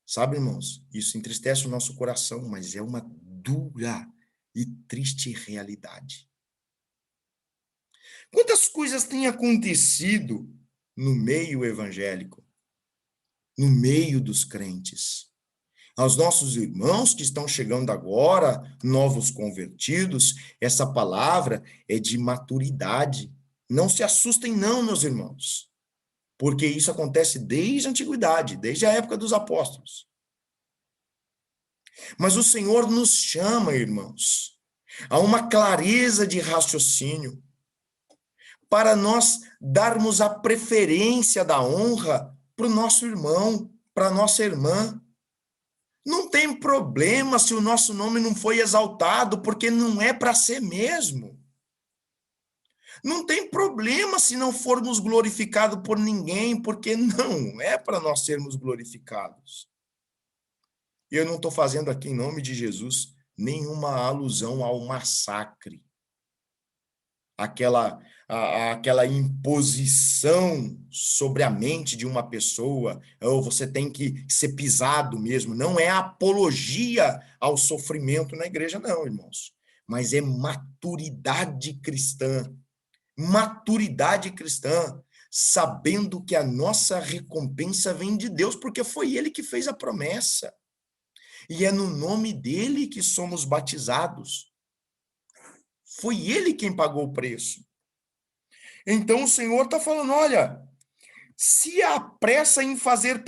Sabe, irmãos, isso entristece o nosso coração, mas é uma dura e triste realidade. Quantas coisas têm acontecido no meio evangélico, no meio dos crentes? Aos nossos irmãos que estão chegando agora, novos convertidos, essa palavra é de maturidade. Não se assustem não, meus irmãos, porque isso acontece desde a antiguidade, desde a época dos apóstolos. Mas o Senhor nos chama, irmãos, a uma clareza de raciocínio, para nós darmos a preferência da honra para o nosso irmão, para a nossa irmã. Não tem problema se o nosso nome não foi exaltado, porque não é para ser mesmo. Não tem problema se não formos glorificados por ninguém, porque não é para nós sermos glorificados. E eu não estou fazendo aqui, em nome de Jesus, nenhuma alusão ao massacre. Aquela imposição sobre a mente de uma pessoa, ou você tem que ser pisado mesmo. Não é apologia ao sofrimento na igreja, não, irmãos. Mas é maturidade cristã. Maturidade cristã, sabendo que a nossa recompensa vem de Deus, porque foi Ele que fez a promessa. E é no nome dele que somos batizados. Foi Ele quem pagou o preço. Então o Senhor está falando, olha, se apressa em fazer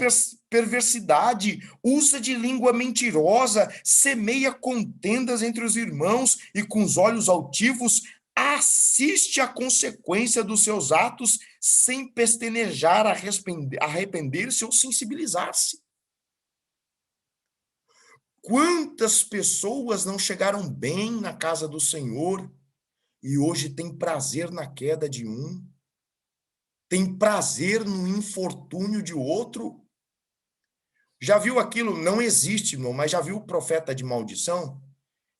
perversidade, usa de língua mentirosa, semeia contendas entre os irmãos e com os olhos altivos, assiste à consequência dos seus atos sem pestanejar, arrepender-se ou sensibilizar-se. Quantas pessoas não chegaram bem na casa do Senhor, e hoje tem prazer na queda de um, tem prazer no infortúnio de outro. Já viu aquilo? Não existe, irmão, mas já viu o profeta de maldição?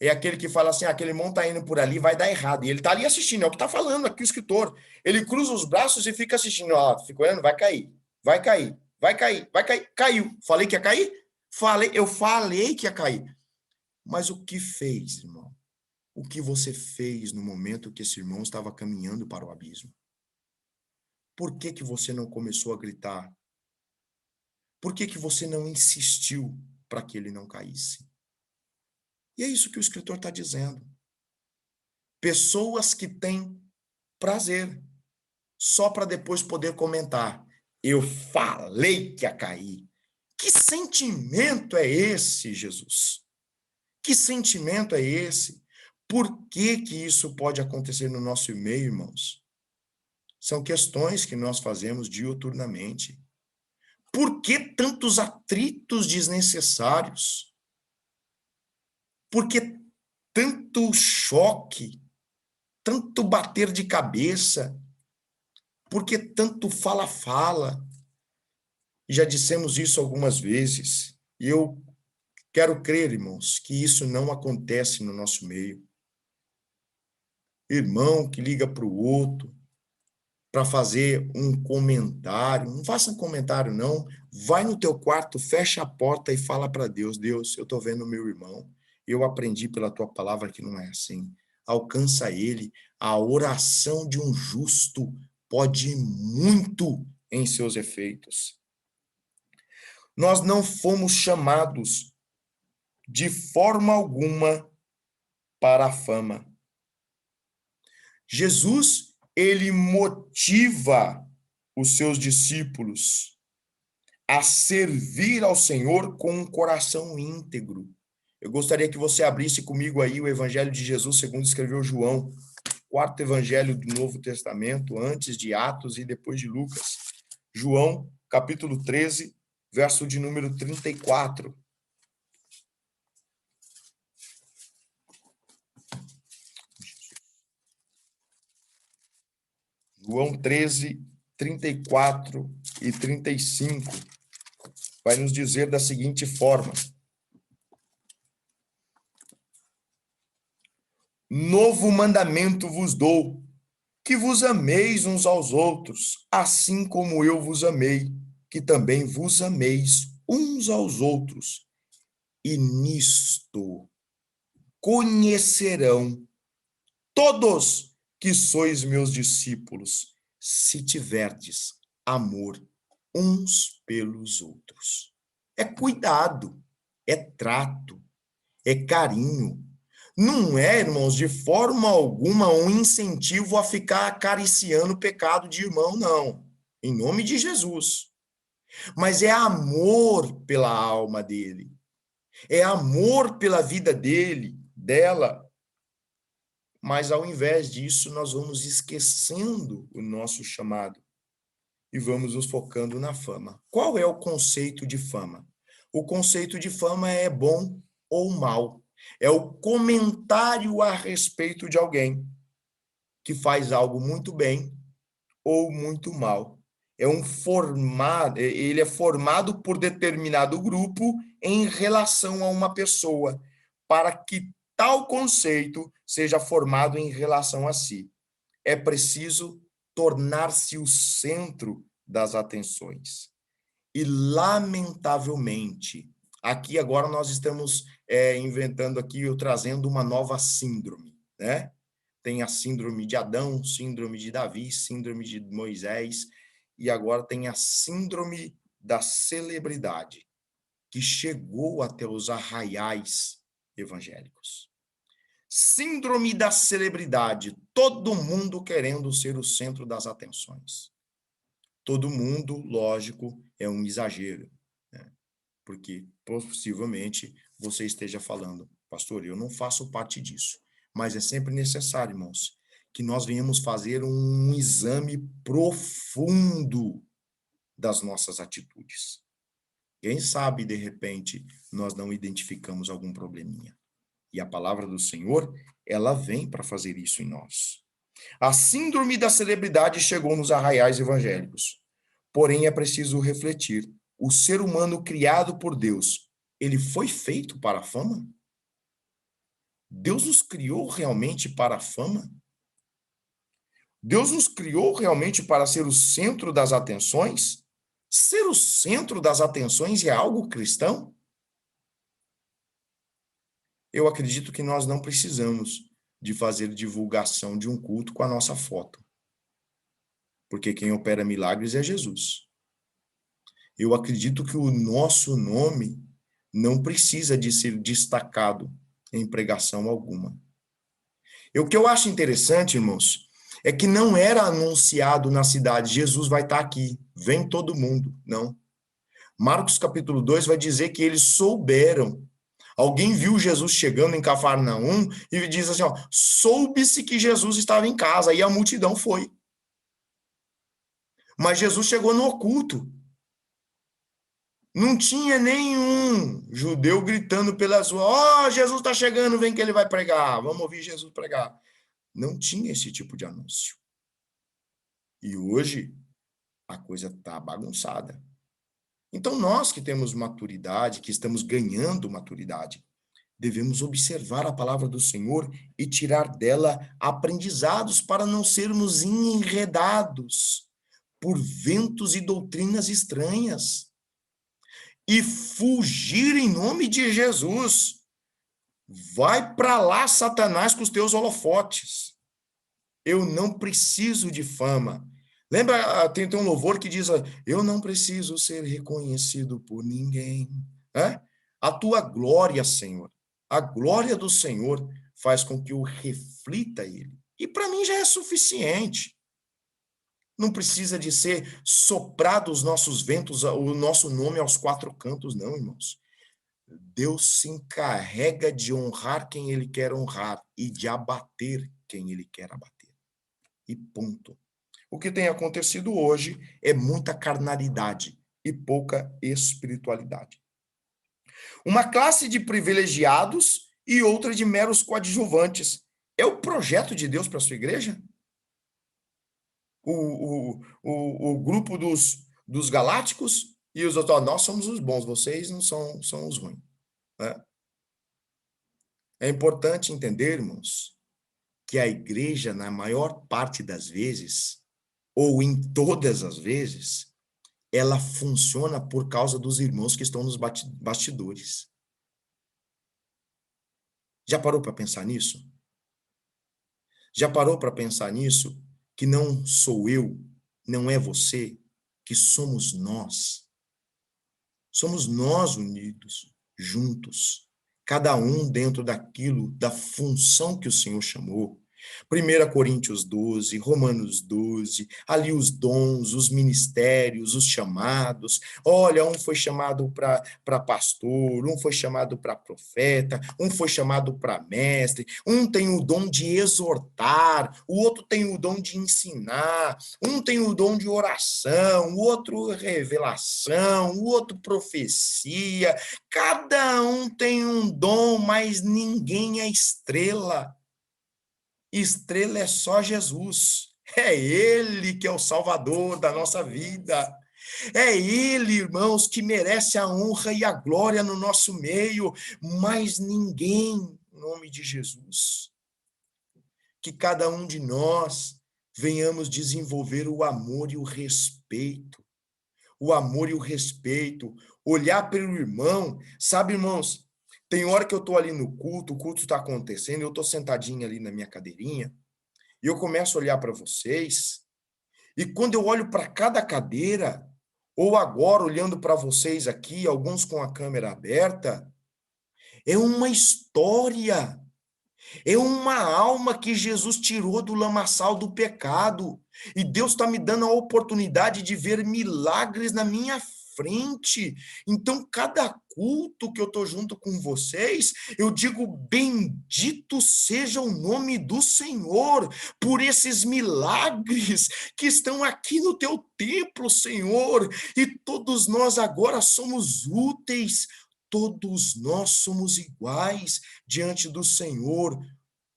É aquele que fala assim, aquele irmão tá indo por ali, vai dar errado. E ele tá ali assistindo, é o que tá falando aqui o escritor. Ele cruza os braços e fica assistindo. Ó, fica olhando, vai cair, vai cair, vai cair, vai cair. Caiu. Falei que ia cair? Eu falei que ia cair. Mas o que fez, irmão? O que você fez no momento que esse irmão estava caminhando para o abismo? Por que que você não começou a gritar? Por que que você não insistiu para que ele não caísse? E é isso que o escritor está dizendo. Pessoas que têm prazer, só para depois poder comentar. Eu falei que ia cair. Que sentimento é esse, Jesus? Que sentimento é esse? Por que que isso pode acontecer no nosso meio, irmãos? São questões que nós fazemos diuturnamente. Por que tantos atritos desnecessários? Por que tanto choque? Tanto bater de cabeça? Por que tanto fala-fala? Já dissemos isso algumas vezes. E eu quero crer, irmãos, que isso não acontece no nosso meio. Irmão que liga para o outro para fazer um comentário. Não faça um comentário, não. Vai no teu quarto, fecha a porta e fala para Deus, Deus, eu estou vendo o meu irmão. Eu aprendi pela tua palavra que não é assim. Alcança ele. A oração de um justo pode muito em seus efeitos. Nós não fomos chamados de forma alguma para a fama. Jesus, ele motiva os seus discípulos a servir ao Senhor com um coração íntegro. Eu gostaria que você abrisse comigo aí o Evangelho de Jesus, segundo escreveu João, quarto evangelho do Novo Testamento, antes de Atos e depois de Lucas. João, capítulo 13, verso de número 34. João 13, 34 e 35 vai nos dizer da seguinte forma: novo mandamento vos dou, que vos ameis uns aos outros, assim como eu vos amei, que também vos ameis uns aos outros. E nisto conhecerão todos que sois meus discípulos, se tiverdes amor uns pelos outros. É cuidado, é trato, é carinho. Não é, irmãos, de forma alguma um incentivo a ficar acariciando o pecado de irmão, não. Em nome de Jesus. Mas é amor pela alma dele. É amor pela vida dele, dela. Mas ao invés disso, nós vamos esquecendo o nosso chamado e vamos nos focando na fama. Qual é o conceito de fama? O conceito de fama é bom ou mal. É o comentário a respeito de alguém que faz algo muito bem ou muito mal. Ele é formado por determinado grupo em relação a uma pessoa, para que tal conceito seja formado em relação a si. É preciso tornar-se o centro das atenções. E, lamentavelmente, aqui agora nós estamos inventando aqui, ou trazendo uma nova síndrome, né? Tem a síndrome de Adão, síndrome de Davi, síndrome de Moisés, e agora tem a síndrome da celebridade, que chegou até os arraiais evangélicos. Síndrome da celebridade, todo mundo querendo ser o centro das atenções. Todo mundo, lógico, é um exagero, né? Porque possivelmente você esteja falando, pastor, eu não faço parte disso. Mas é sempre necessário, irmãos, que nós venhamos fazer um exame profundo das nossas atitudes. Quem sabe, de repente, nós não identificamos algum probleminha. E a palavra do Senhor, ela vem para fazer isso em nós. A síndrome da celebridade chegou nos arraiais evangélicos. Porém, é preciso refletir. O ser humano criado por Deus, ele foi feito para a fama? Deus nos criou realmente para a fama? Deus nos criou realmente para ser o centro das atenções? Ser o centro das atenções é algo cristão? Eu acredito que nós não precisamos de fazer divulgação de um culto com a nossa foto, porque quem opera milagres é Jesus. Eu acredito que o nosso nome não precisa de ser destacado em pregação alguma. E o que eu acho interessante, irmãos, é que não era anunciado na cidade, Jesus vai estar aqui, vem todo mundo. Não. Marcos capítulo 2 vai dizer que eles souberam. Alguém viu Jesus chegando em Cafarnaum e diz assim, ó, soube-se que Jesus estava em casa, e a multidão foi. Mas Jesus chegou no oculto. Não tinha nenhum judeu gritando pelas ruas, ó, Jesus está chegando, vem que ele vai pregar, vamos ouvir Jesus pregar. Não tinha esse tipo de anúncio. E hoje a coisa está bagunçada. Então nós que temos maturidade, que estamos ganhando maturidade, devemos observar a palavra do Senhor e tirar dela aprendizados para não sermos enredados por ventos e doutrinas estranhas. E fugir em nome de Jesus. Vai para lá, Satanás, com os teus holofotes. Eu não preciso de fama. Lembra, tem um louvor que diz, eu não preciso ser reconhecido por ninguém. A tua glória, Senhor, a glória do Senhor faz com que eu reflita ele. E para mim já é suficiente. Não precisa de ser soprado os nossos ventos, o nosso nome aos quatro cantos, não, irmãos. Deus se encarrega de honrar quem ele quer honrar e de abater quem ele quer abater. E ponto. O que tem acontecido hoje é muita carnalidade e pouca espiritualidade. Uma classe de privilegiados e outra de meros coadjuvantes. É o projeto de Deus para a sua igreja? O grupo dos galácticos e os outros, nós somos os bons, vocês não são os ruins. Né? É importante entender, irmãos, que a igreja, na maior parte das vezes, ou em todas as vezes, ela funciona por causa dos irmãos que estão nos bastidores. Já parou para pensar nisso? Já parou para pensar nisso? Que não sou eu, não é você, que somos nós. Somos nós unidos, juntos, cada um dentro daquilo, da função que o Senhor chamou. 1 Coríntios 12, Romanos 12, ali os dons, os ministérios, os chamados. Olha, um foi chamado para pastor, um foi chamado para profeta, um foi chamado para mestre, um tem o dom de exortar, o outro tem o dom de ensinar, um tem o dom de oração, o outro revelação, o outro profecia. Cada um tem um dom, mas ninguém é estrela. Estrela é só Jesus. É Ele que é o Salvador da nossa vida. É Ele, irmãos, que merece a honra e a glória no nosso meio, mas ninguém, em nome de Jesus. Que cada um de nós venhamos desenvolver o amor e o respeito. O amor e o respeito. Olhar pelo irmão. Sabe, irmãos, tem hora que eu estou ali no culto, o culto está acontecendo, eu estou sentadinho ali na minha cadeirinha, e eu começo a olhar para vocês, e quando eu olho para cada cadeira, ou agora olhando para vocês aqui, alguns com a câmera aberta, é uma história, é uma alma que Jesus tirou do lamaçal do pecado, e Deus está me dando a oportunidade de ver milagres na minha frente. Então, cada culto que eu estou junto com vocês, eu digo, bendito seja o nome do Senhor, por esses milagres que estão aqui no teu templo, Senhor, e todos nós agora somos úteis, todos nós somos iguais diante do Senhor,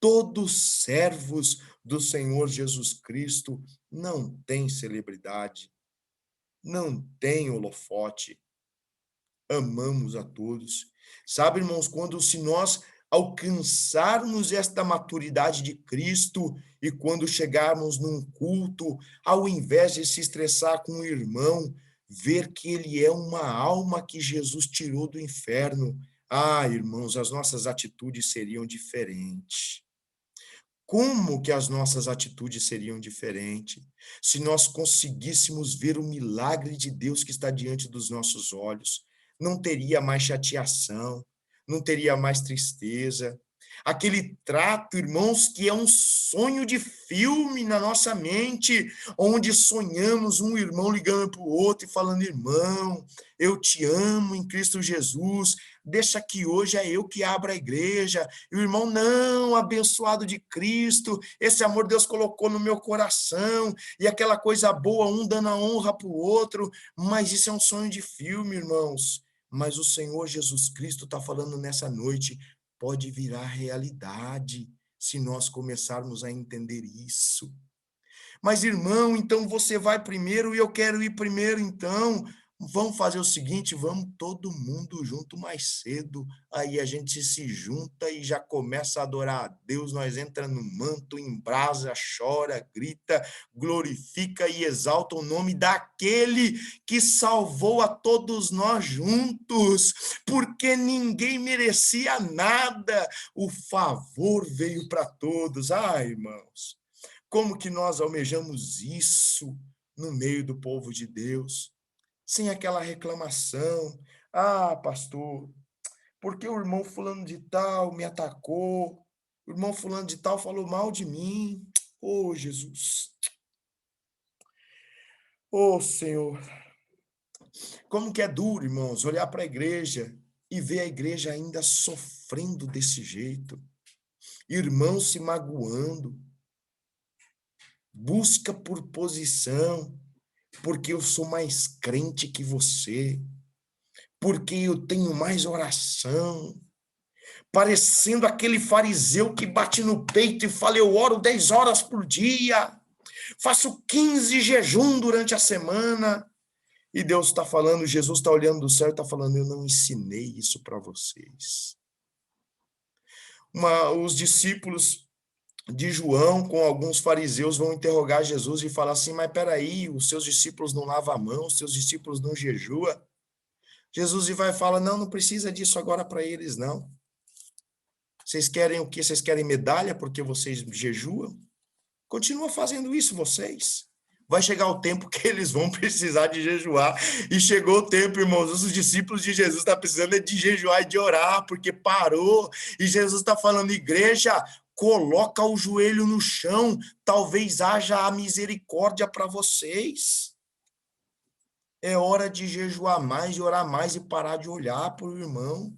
todos servos do Senhor Jesus Cristo, não tem celebridade, não tem holofote, amamos a todos. Sabe, irmãos, quando se nós alcançarmos esta maturidade de Cristo e quando chegarmos num culto, ao invés de se estressar com o irmão, ver que ele é uma alma que Jesus tirou do inferno, irmãos, as nossas atitudes seriam diferentes. Como que as nossas atitudes seriam diferentes se nós conseguíssemos ver o milagre de Deus que está diante dos nossos olhos? Não teria mais chateação, não teria mais tristeza. Aquele trato, irmãos, que é um sonho de filme na nossa mente, onde sonhamos um irmão ligando para o outro e falando: irmão, eu te amo em Cristo Jesus, deixa que hoje é eu que abro a igreja. E o irmão: não, abençoado de Cristo, esse amor Deus colocou no meu coração, e aquela coisa boa, um dando a honra para o outro, mas isso é um sonho de filme, irmãos. Mas o Senhor Jesus Cristo está falando nessa noite, pode virar realidade se nós começarmos a entender isso. Mas, irmão, então você vai primeiro e eu quero ir primeiro, então. Vamos fazer o seguinte, vamos todo mundo junto mais cedo, aí a gente se junta e já começa a adorar a Deus, nós entra no manto, embrasa, chora, grita, glorifica e exalta o nome daquele que salvou a todos nós juntos, porque ninguém merecia nada, o favor veio para todos. Irmãos, como que nós almejamos isso no meio do povo de Deus? Sem aquela reclamação. Pastor, porque o irmão fulano de tal me atacou, o irmão fulano de tal falou mal de mim. Jesus. Senhor. Como que é duro, irmãos, olhar para a igreja e ver a igreja ainda sofrendo desse jeito. Irmãos se magoando. Busca por posição, porque eu sou mais crente que você, porque eu tenho mais oração, parecendo aquele fariseu que bate no peito e fala: eu oro 10 horas por dia, faço 15 jejum durante a semana, e Deus está falando, Jesus está olhando do céu e está falando: eu não ensinei isso para vocês. Os discípulos de João com alguns fariseus vão interrogar Jesus e falar assim: mas peraí, os seus discípulos não lavam a mão, os seus discípulos não jejuam. Jesus vai e fala: não precisa disso agora para eles, não. Vocês querem o quê? Vocês querem medalha porque vocês jejuam? Continua fazendo isso vocês. Vai chegar o tempo que eles vão precisar de jejuar. E chegou o tempo, irmãos, os discípulos de Jesus estão precisando de jejuar e de orar, porque parou. E Jesus está falando: igreja, coloca o joelho no chão, talvez haja a misericórdia para vocês. É hora de jejuar mais, de orar mais e parar de olhar para o irmão.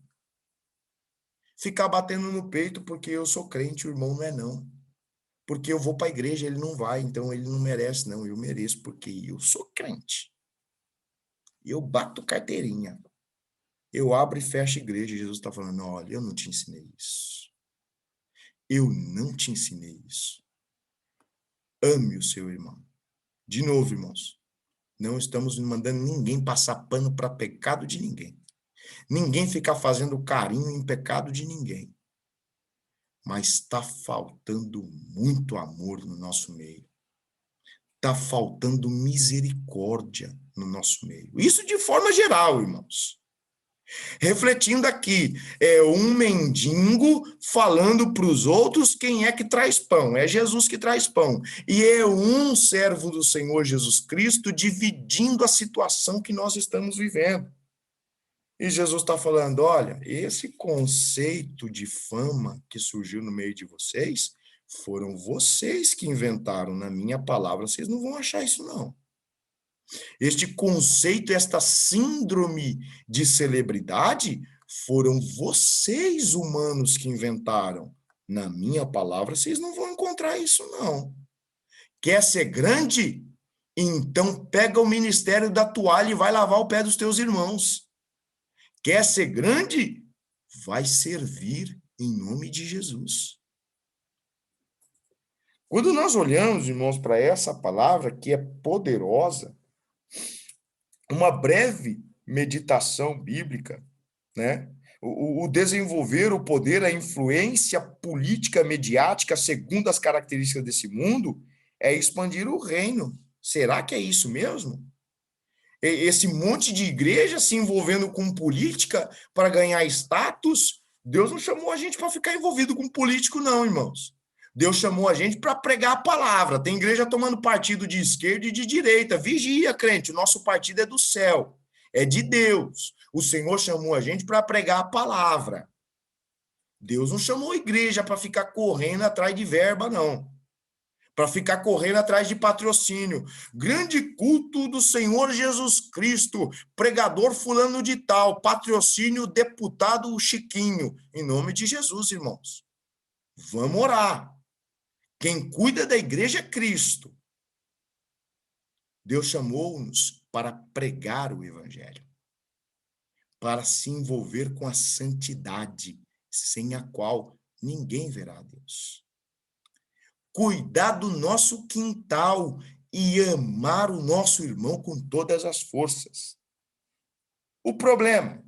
Ficar batendo no peito porque eu sou crente, o irmão não é não. Porque eu vou para a igreja, ele não vai, então ele não merece, não. Eu mereço, porque eu sou crente. Eu bato carteirinha. Eu abro e fecho a igreja. Jesus está falando: olha, eu não te ensinei isso. Eu não te ensinei isso. Ame o seu irmão. De novo, irmãos, não estamos mandando ninguém passar pano para pecado de ninguém. Ninguém ficar fazendo carinho em pecado de ninguém. Mas está faltando muito amor no nosso meio. Está faltando misericórdia no nosso meio. Isso de forma geral, irmãos. Refletindo aqui, é um mendigo falando para os outros quem é que traz pão. É Jesus que traz pão. E é um servo do Senhor Jesus Cristo dividindo a situação que nós estamos vivendo. E Jesus está falando: olha, esse conceito de fama que surgiu no meio de vocês, foram vocês que inventaram. Na minha palavra, vocês não vão achar isso, não. Este conceito, esta síndrome de celebridade, foram vocês, humanos, que inventaram. Na minha palavra, vocês não vão encontrar isso, não. Quer ser grande? Então pega o ministério da toalha e vai lavar o pé dos teus irmãos. Quer ser grande? Vai servir em nome de Jesus. Quando nós olhamos, irmãos, para essa palavra que é poderosa, uma breve meditação bíblica, né? O desenvolver o poder, a influência política mediática, segundo as características desse mundo, é expandir o reino. Será que é isso mesmo? Esse monte de igreja se envolvendo com política para ganhar status? Deus não chamou a gente para ficar envolvido com político, não, irmãos. Deus chamou a gente para pregar a palavra. Tem igreja tomando partido de esquerda e de direita. Vigia, crente, o nosso partido é do céu, é de Deus. O Senhor chamou a gente para pregar a palavra. Deus não chamou a igreja para ficar correndo atrás de verba, não. Para ficar correndo atrás de patrocínio. Grande culto do Senhor Jesus Cristo, pregador fulano de tal, patrocínio deputado Chiquinho. Em nome de Jesus, irmãos. Vamos orar. Quem cuida da igreja é Cristo. Deus chamou-nos para pregar o evangelho, para se envolver com a santidade, sem a qual ninguém verá a Deus. Cuidar do nosso quintal e amar o nosso irmão com todas as forças. O problema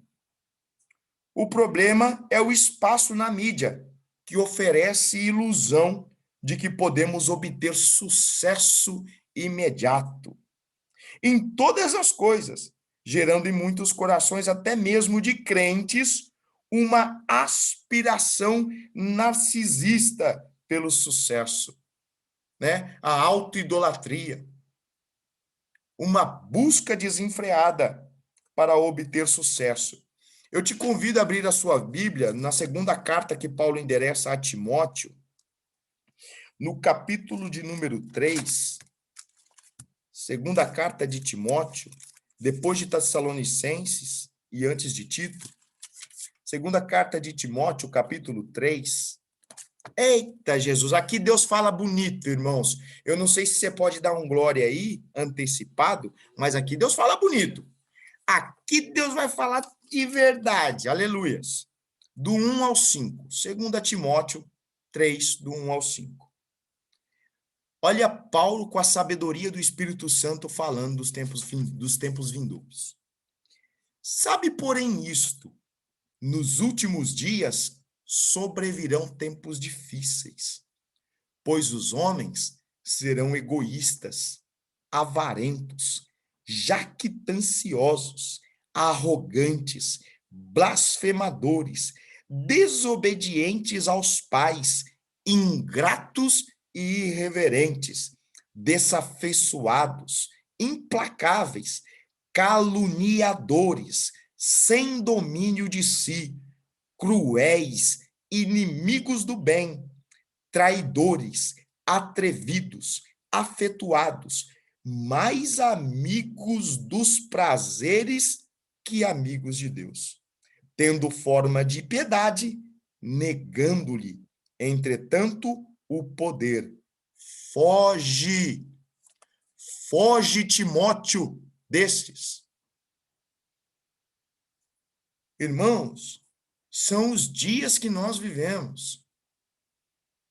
é o espaço na mídia, que oferece ilusão de que podemos obter sucesso imediato em todas as coisas, gerando em muitos corações, até mesmo de crentes, uma aspiração narcisista pelo sucesso, né? A autoidolatria, uma busca desenfreada para obter sucesso. Eu te convido a abrir a sua Bíblia na segunda carta que Paulo endereça a Timóteo, no capítulo de número 3, segunda carta de Timóteo, depois de Tessalonicenses e antes de Tito, segunda carta de Timóteo, capítulo 3. Eita, Jesus, aqui Deus fala bonito, irmãos. Eu não sei se você pode dar um glória aí, antecipado, mas aqui Deus fala bonito. Aqui Deus vai falar de verdade, aleluias. Do 1 ao 5, 2 Timóteo 3, do 1 ao 5. Olha Paulo com a sabedoria do Espírito Santo falando dos tempos vindouros. Sabe, porém, isto, nos últimos dias sobrevirão tempos difíceis, pois os homens serão egoístas, avarentos, jactanciosos, arrogantes, blasfemadores, desobedientes aos pais, ingratos e irreverentes, desafeiçoados, implacáveis, caluniadores, sem domínio de si, cruéis, inimigos do bem, traidores, atrevidos, afetuados, mais amigos dos prazeres que amigos de Deus, tendo forma de piedade, negando-lhe, entretanto, o poder. Foge, Timóteo, destes. Irmãos, são os dias que nós vivemos.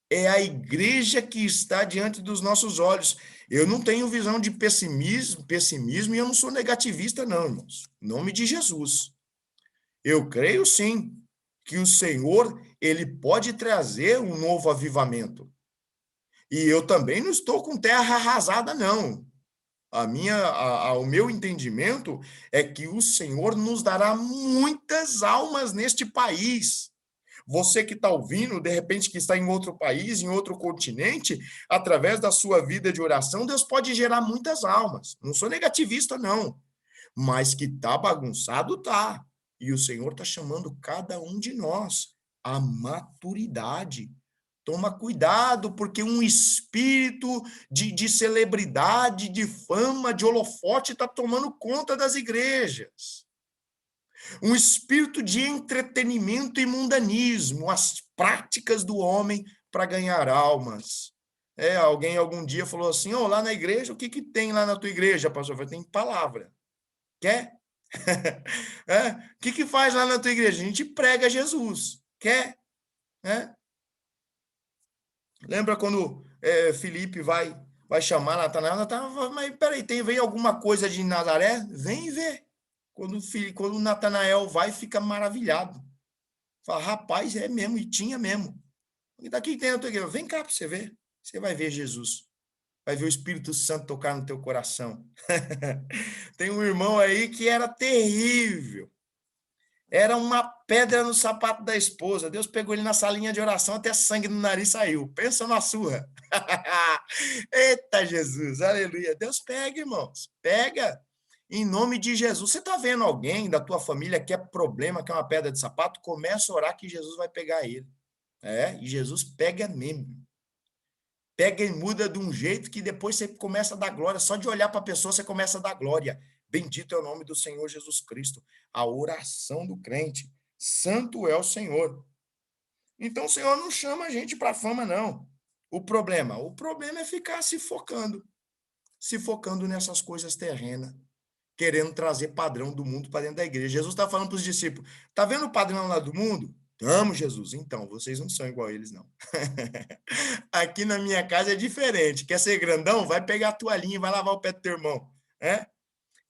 É a igreja que está diante dos nossos olhos. Eu não tenho visão de pessimismo e eu não sou negativista, não, irmãos. Em nome de Jesus. Eu creio, sim, que o Senhor, ele pode trazer um novo avivamento. E eu também não estou com terra arrasada, não. O meu entendimento é que o Senhor nos dará muitas almas neste país. Você que está ouvindo, de repente que está em outro país, em outro continente, através da sua vida de oração, Deus pode gerar muitas almas. Não sou negativista, não. Mas que está bagunçado, tá. E o Senhor está chamando cada um de nós à maturidade. Toma cuidado, porque um espírito de celebridade, de fama, de holofote está tomando conta das igrejas. Um espírito de entretenimento e mundanismo, as práticas do homem para ganhar almas. Alguém algum dia falou assim, lá na igreja, o que tem lá na tua igreja, pastor? Tem palavra. Quer? O que faz lá na tua igreja? A gente prega Jesus. Quer? É? Lembra quando Felipe vai chamar Natanael? Natanael, mas peraí, veio alguma coisa de Nazaré? Vem ver. Quando Natanael vai, fica maravilhado. Fala, rapaz, é mesmo, e tinha mesmo. E daqui tem na tua igreja. Vem cá para você ver. Você vai ver Jesus. Vai ver o Espírito Santo tocar no teu coração. Tem um irmão aí que era terrível. Era uma pedra no sapato da esposa. Deus pegou ele na salinha de oração, até sangue no nariz saiu. Pensa na surra. Eita Jesus, aleluia. Deus pega, irmãos. Pega. Em nome de Jesus. Você está vendo alguém da tua família que é problema, que é uma pedra de sapato? Começa a orar que Jesus vai pegar ele. E Jesus pega mesmo. Pega e muda de um jeito que depois você começa a dar glória. Só de olhar para a pessoa, você começa a dar glória. Bendito é o nome do Senhor Jesus Cristo. A oração do crente. Santo é o Senhor. Então, o Senhor não chama a gente para fama, não. O problema é ficar se focando nessas coisas terrenas, querendo trazer padrão do mundo para dentro da igreja. Jesus está falando para os discípulos, tá vendo o padrão lá do mundo? Amo, Jesus. Então, vocês não são igual a eles, não. Aqui na minha casa é diferente. Quer ser grandão? Vai pegar a toalhinha e vai lavar o pé do teu irmão.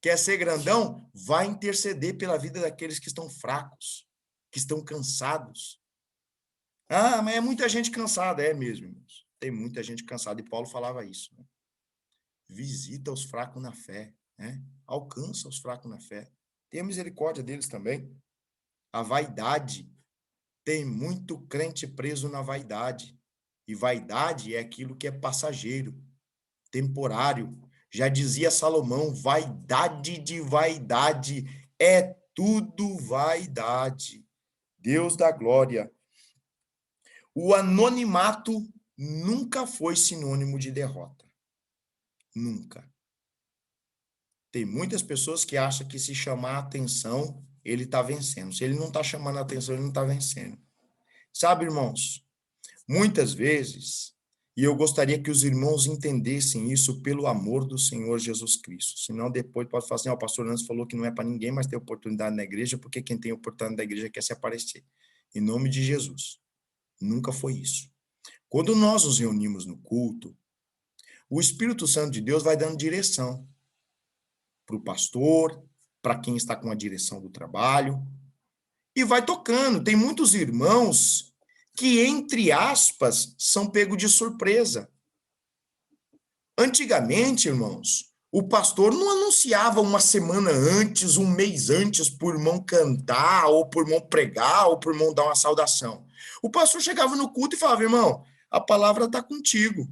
Quer ser grandão? Vai interceder pela vida daqueles que estão fracos, que estão cansados. Mas é muita gente cansada. É mesmo, irmãos. Tem muita gente cansada. E Paulo falava isso. Né? Visita os fracos na fé. Alcança os fracos na fé. Tenha misericórdia deles também. A vaidade. Tem muito crente preso na vaidade. E vaidade é aquilo que é passageiro, temporário. Já dizia Salomão, vaidade de vaidade, é tudo vaidade. Deus da glória. O anonimato nunca foi sinônimo de derrota. Nunca. Tem muitas pessoas que acham que se chamar a atenção, ele está vencendo. Se ele não está chamando a atenção, ele não está vencendo. Sabe, irmãos, muitas vezes, e eu gostaria que os irmãos entendessem isso pelo amor do Senhor Jesus Cristo. Senão depois pode falar assim, o pastor Nantes falou que não é para ninguém mais ter oportunidade na igreja, porque quem tem oportunidade na igreja quer se aparecer. Em nome de Jesus. Nunca foi isso. Quando nós nos reunimos no culto, o Espírito Santo de Deus vai dando direção para o pastor, para quem está com a direção do trabalho, e vai tocando. Tem muitos irmãos que, entre aspas, são pego de surpresa. Antigamente, irmãos, o pastor não anunciava uma semana antes, um mês antes, por irmão cantar, ou por irmão pregar, ou por irmão dar uma saudação. O pastor chegava no culto e falava, irmão, a palavra está contigo.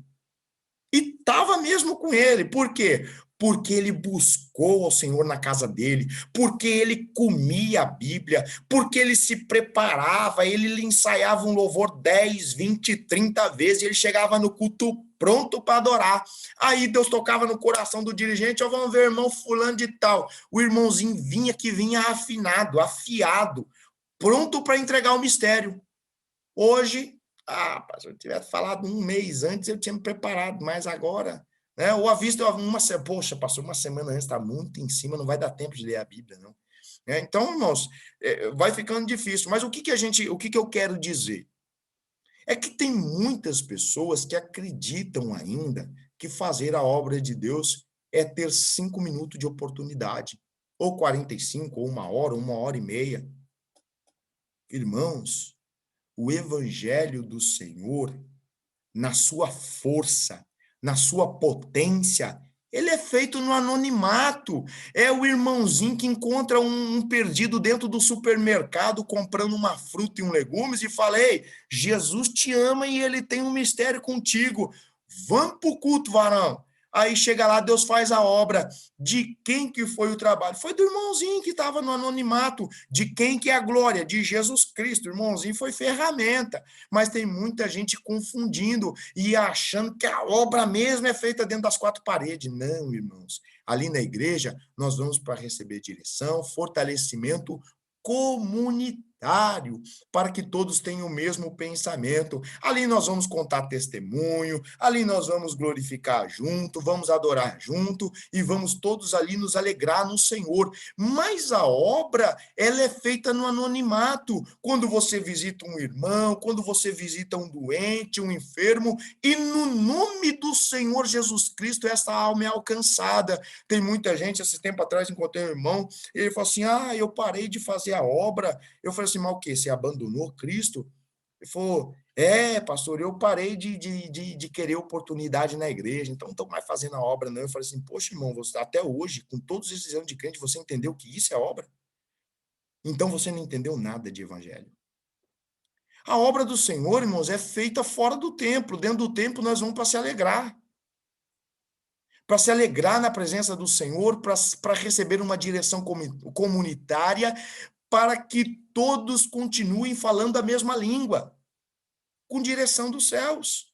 E estava mesmo com ele. Por quê? Porque ele buscou ao Senhor na casa dele, porque ele comia a Bíblia, porque ele se preparava, ele ensaiava um louvor 10, 20, 30 vezes, e ele chegava no culto pronto para adorar. Aí Deus tocava no coração do dirigente, vamos ver, irmão fulano de tal. O irmãozinho vinha afinado, afiado, pronto para entregar o mistério. Hoje, se eu tivesse falado um mês antes, eu tinha me preparado, mas agora, né? Ou aviso, poxa, pastor, uma semana antes, está muito em cima, não vai dar tempo de ler a Bíblia, não. Então, irmãos, vai ficando difícil. Mas o que eu quero dizer? É que tem muitas pessoas que acreditam ainda que fazer a obra de Deus é ter 5 minutos de oportunidade, ou 45, ou 1 hora e meia. Irmãos, o evangelho do Senhor, na sua força, na sua potência, ele é feito no anonimato. É o irmãozinho que encontra um perdido dentro do supermercado comprando uma fruta e um legumes e fala, ei, Jesus te ama e ele tem um mistério contigo. Vamos para o culto, varão. Aí chega lá, Deus faz a obra. De quem que foi o trabalho? Foi do irmãozinho que estava no anonimato. De quem que é a glória? De Jesus Cristo. O irmãozinho foi ferramenta. Mas tem muita gente confundindo e achando que a obra mesmo é feita dentro das 4 paredes. Não, irmãos. Ali na igreja, nós vamos para receber direção, fortalecimento comunitário. igualitário, para que todos tenham o mesmo pensamento. Ali nós vamos contar testemunho, ali nós vamos glorificar junto, vamos adorar junto e vamos todos ali nos alegrar no Senhor. Mas a obra, ela é feita no anonimato. Quando você visita um irmão, quando você visita um doente, um enfermo, e no nome do Senhor Jesus Cristo, essa alma é alcançada. Tem muita gente, esse tempo atrás encontrei um irmão, ele falou assim, eu parei de fazer a obra. Eu falei assim, mas o quê? Você abandonou Cristo? Ele falou, pastor, eu parei de querer oportunidade na igreja, então não estou mais fazendo a obra, não. Eu falei assim, poxa, irmão, você, até hoje, com todos esses anos de crente, você entendeu que isso é obra? Então você não entendeu nada de evangelho. A obra do Senhor, irmãos, é feita fora do templo. Dentro do templo nós vamos para se alegrar. Para se alegrar na presença do Senhor, para receber uma direção comunitária, para que todos continuem falando a mesma língua, com direção dos céus.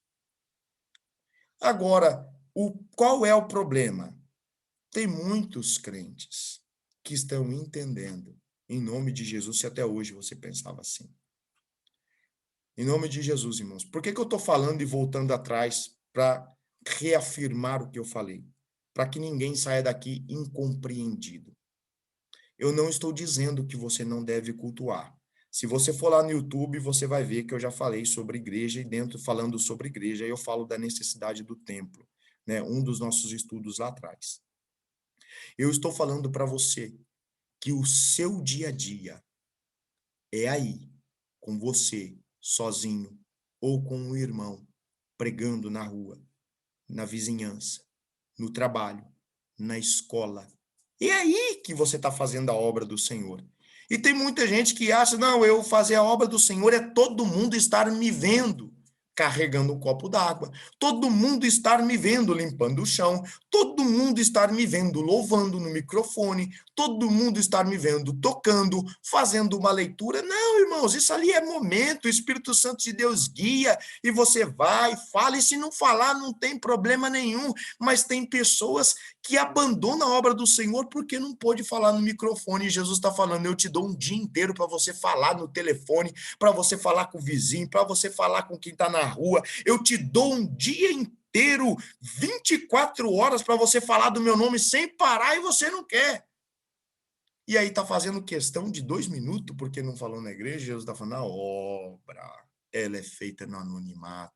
Agora, qual é o problema? Tem muitos crentes que estão entendendo, em nome de Jesus, se até hoje você pensava assim. Em nome de Jesus, irmãos. Por que eu estou falando e voltando atrás para reafirmar o que eu falei? Para que ninguém saia daqui incompreendido. Eu não estou dizendo que você não deve cultuar. Se você for lá no YouTube, você vai ver que eu já falei sobre igreja e dentro, falando sobre igreja, eu falo da necessidade do templo, né? Um dos nossos estudos lá atrás. Eu estou falando para você que o seu dia a dia é aí, com você, sozinho, ou com um irmão, pregando na rua, na vizinhança, no trabalho, na escola. É aí que você está fazendo a obra do Senhor. E tem muita gente que acha, não, eu fazer a obra do Senhor é todo mundo estar me vendo carregando um copo d'água, todo mundo estar me vendo limpando o chão, todo mundo estar me vendo louvando no microfone, todo mundo estar me vendo tocando, fazendo uma leitura. Não, irmãos, isso ali é momento, o Espírito Santo de Deus guia, e você vai, fala, e se não falar, não tem problema nenhum, mas tem pessoas que abandonam a obra do Senhor porque não pôde falar no microfone, e Jesus está falando, eu te dou um dia inteiro para você falar no telefone, para você falar com o vizinho, para você falar com quem está na rua, eu te dou um dia inteiro, 24 horas para você falar do meu nome sem parar e você não quer. E aí está fazendo questão de 2 minutos porque não falou na igreja, Jesus está falando, a obra, ela é feita no anonimato.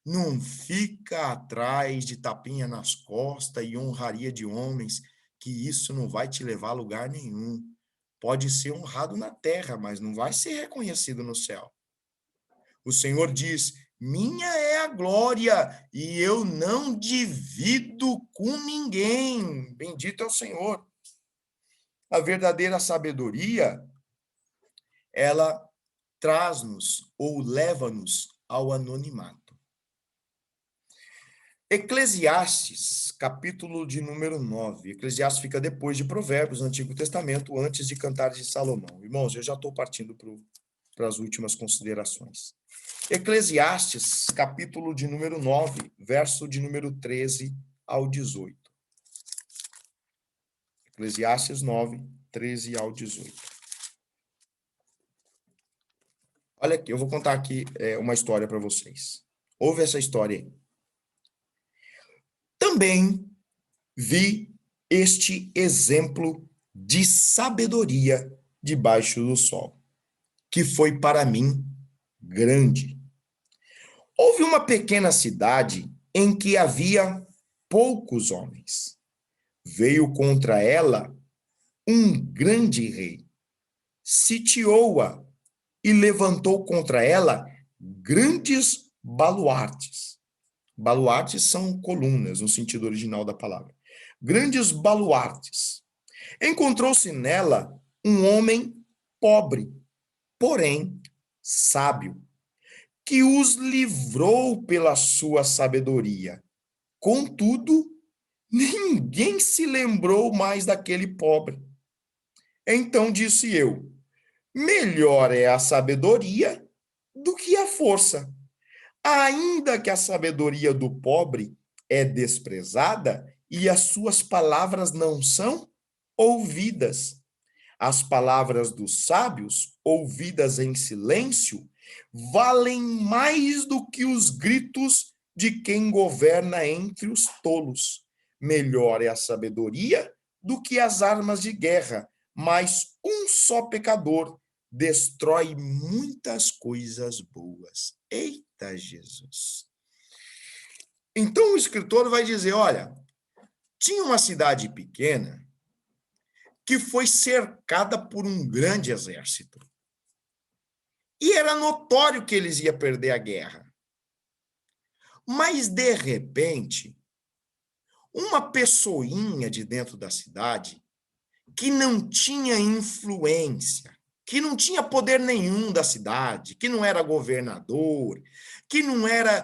Não fica atrás de tapinha nas costas e honraria de homens, que isso não vai te levar a lugar nenhum. Pode ser honrado na terra, mas não vai ser reconhecido no céu. O Senhor diz, minha é a glória e eu não divido com ninguém. Bendito é o Senhor. A verdadeira sabedoria, ela traz-nos ou leva-nos ao anonimato. Eclesiastes, capítulo de número 9. Eclesiastes fica depois de Provérbios, no Antigo Testamento, antes de Cantares de Salomão. Irmãos, eu já estou partindo para as últimas considerações. Eclesiastes, capítulo de número 9, verso de número 13 ao 18. Eclesiastes 9, 13 ao 18. Olha aqui, eu vou contar aqui uma história para vocês. Ouve essa história aí. Também vi este exemplo de sabedoria debaixo do sol, que foi para mim grande. Houve uma pequena cidade em que havia poucos homens. Veio contra ela um grande rei, sitiou-a e levantou contra ela grandes baluartes. Baluartes são colunas, no sentido original da palavra. Grandes baluartes. Encontrou-se nela um homem pobre, porém sábio, que os livrou pela sua sabedoria. Contudo, ninguém se lembrou mais daquele pobre. Então disse eu, melhor é a sabedoria do que a força. Ainda que a sabedoria do pobre é desprezada e as suas palavras não são ouvidas. As palavras dos sábios, ouvidas em silêncio, valem mais do que os gritos de quem governa entre os tolos. Melhor é a sabedoria do que as armas de guerra, mas um só pecador destrói muitas coisas boas. Eita, Jesus! Então o escritor vai dizer, olha, tinha uma cidade pequena que foi cercada por um grande exército. E era notório que eles iam perder a guerra. Mas, de repente, uma pessoinha de dentro da cidade que não tinha influência, que não tinha poder nenhum da cidade, que não era governador, que não era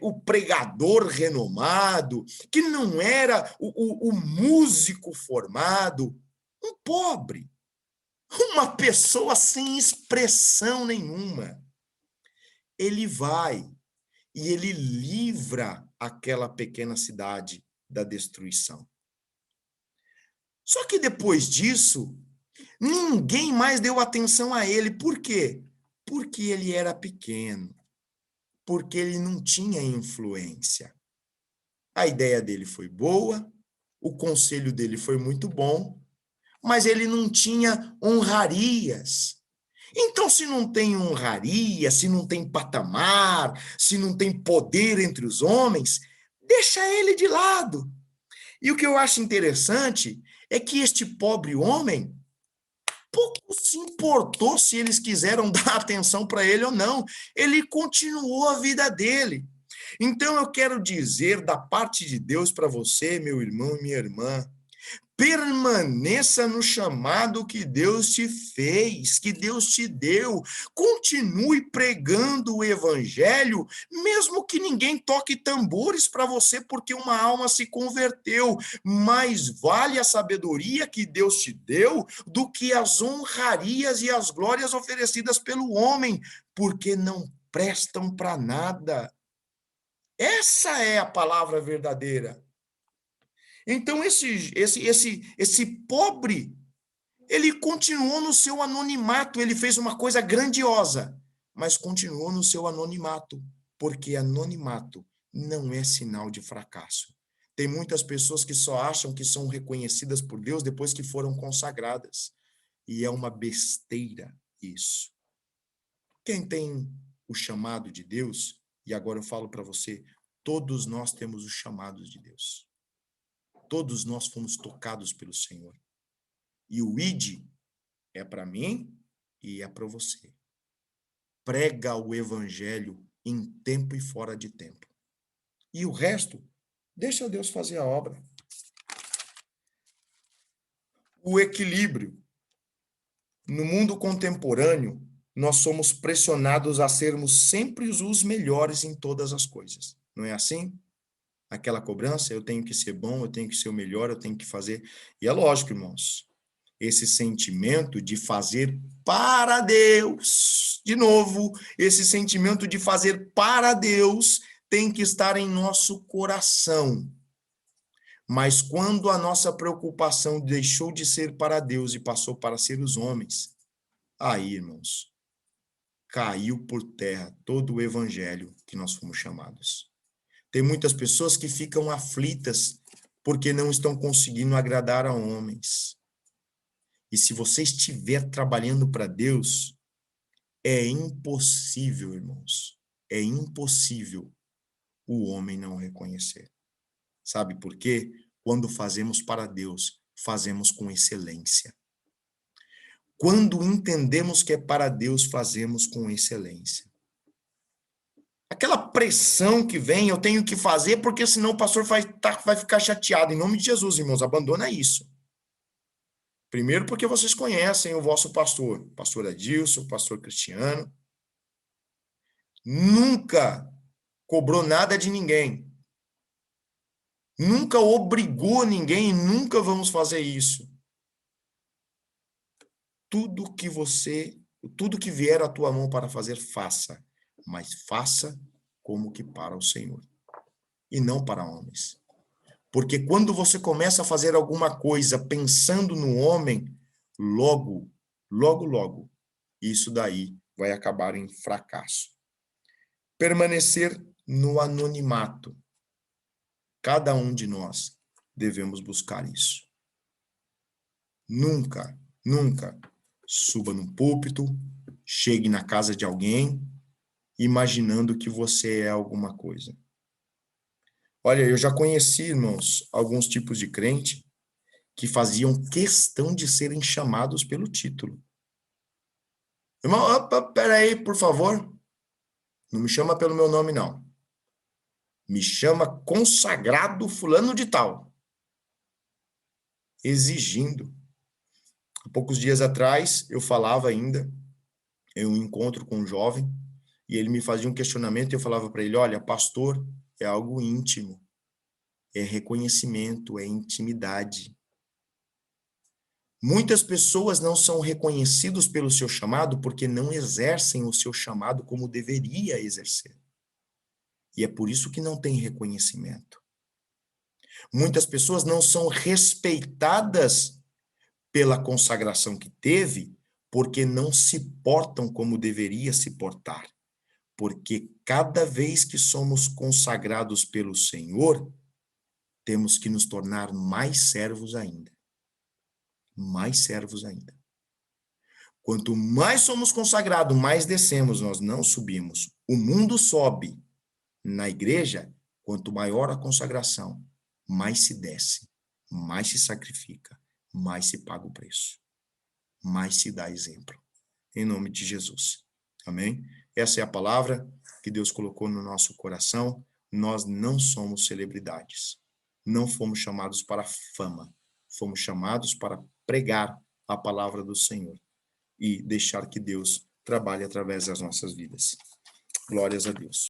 o pregador renomado, que não era o músico formado, um pobre, uma pessoa sem expressão nenhuma. Ele vai e ele livra aquela pequena cidade da destruição. Só que depois disso, ninguém mais deu atenção a ele. Por quê? Porque ele era pequeno, porque ele não tinha influência. A ideia dele foi boa, o conselho dele foi muito bom, mas ele não tinha honrarias. Então, se não tem honraria, se não tem patamar, se não tem poder entre os homens, deixa ele de lado. E o que eu acho interessante é que este pobre homem pouco se importou se eles quiseram dar atenção para ele ou não. Ele continuou a vida dele. Então, eu quero dizer da parte de Deus para você, meu irmão e minha irmã, permaneça no chamado que Deus te fez, que Deus te deu. Continue pregando o evangelho, mesmo que ninguém toque tambores para você, porque uma alma se converteu. Mais vale a sabedoria que Deus te deu do que as honrarias e as glórias oferecidas pelo homem, porque não prestam para nada. Essa é a palavra verdadeira. Então, esse pobre, ele continuou no seu anonimato, ele fez uma coisa grandiosa, mas continuou no seu anonimato, porque anonimato não é sinal de fracasso. Tem muitas pessoas que só acham que são reconhecidas por Deus depois que foram consagradas, e é uma besteira isso. Quem tem o chamado de Deus, e agora eu falo para você, todos nós temos os chamados de Deus. Todos nós fomos tocados pelo Senhor. E o ID é para mim e é para você. Prega o evangelho em tempo e fora de tempo. E o resto, deixa Deus fazer a obra. O equilíbrio. No mundo contemporâneo, nós somos pressionados a sermos sempre os melhores em todas as coisas. Não é assim? Aquela cobrança, eu tenho que ser bom, eu tenho que ser o melhor, eu tenho que fazer. E é lógico, irmãos, esse sentimento de fazer para Deus, de novo, esse sentimento de fazer para Deus tem que estar em nosso coração. Mas quando a nossa preocupação deixou de ser para Deus e passou para ser os homens, aí, irmãos, caiu por terra todo o evangelho que nós fomos chamados. Tem muitas pessoas que ficam aflitas porque não estão conseguindo agradar a homens. E se você estiver trabalhando para Deus, é impossível, irmãos, é impossível o homem não reconhecer. Sabe por quê? Quando fazemos para Deus, fazemos com excelência. Quando entendemos que é para Deus, fazemos com excelência. Aquela pressão que vem, eu tenho que fazer, porque senão o pastor vai ficar chateado. Em nome de Jesus, irmãos, abandona isso. Primeiro porque vocês conhecem o vosso pastor, pastor Adilson, pastor Cristiano. Nunca cobrou nada de ninguém. Nunca obrigou ninguém e nunca vamos fazer isso. Tudo que vier à tua mão para fazer, faça. Mas faça como que para o Senhor. E não para homens. Porque quando você começa a fazer alguma coisa pensando no homem, logo, logo, logo, isso daí vai acabar em fracasso. Permanecer no anonimato. Cada um de nós devemos buscar isso. Nunca, nunca suba num púlpito, chegue na casa de alguém, imaginando que você é alguma coisa. Olha, eu já conheci, irmãos, alguns tipos de crente que faziam questão de serem chamados pelo título. Irmão, opa, peraí, por favor. Não me chama pelo meu nome, não. Me chama consagrado fulano de tal. Exigindo. Há poucos dias atrás, eu falava ainda em um encontro com um jovem, e ele me fazia um questionamento, e eu falava para ele, olha, pastor é algo íntimo, é reconhecimento, é intimidade. Muitas pessoas não são reconhecidos pelo seu chamado porque não exercem o seu chamado como deveria exercer. E é por isso que não tem reconhecimento. Muitas pessoas não são respeitadas pela consagração que teve, porque não se portam como deveria se portar. Porque cada vez que somos consagrados pelo Senhor, temos que nos tornar mais servos ainda. Mais servos ainda. Quanto mais somos consagrados, mais descemos, nós não subimos. O mundo sobe. Na igreja, quanto maior a consagração, mais se desce, mais se sacrifica, mais se paga o preço, mais se dá exemplo. Em nome de Jesus. Amém? Essa é a palavra que Deus colocou no nosso coração. Nós não somos celebridades. Não fomos chamados para fama. Fomos chamados para pregar a palavra do Senhor e deixar que Deus trabalhe através das nossas vidas. Glórias a Deus.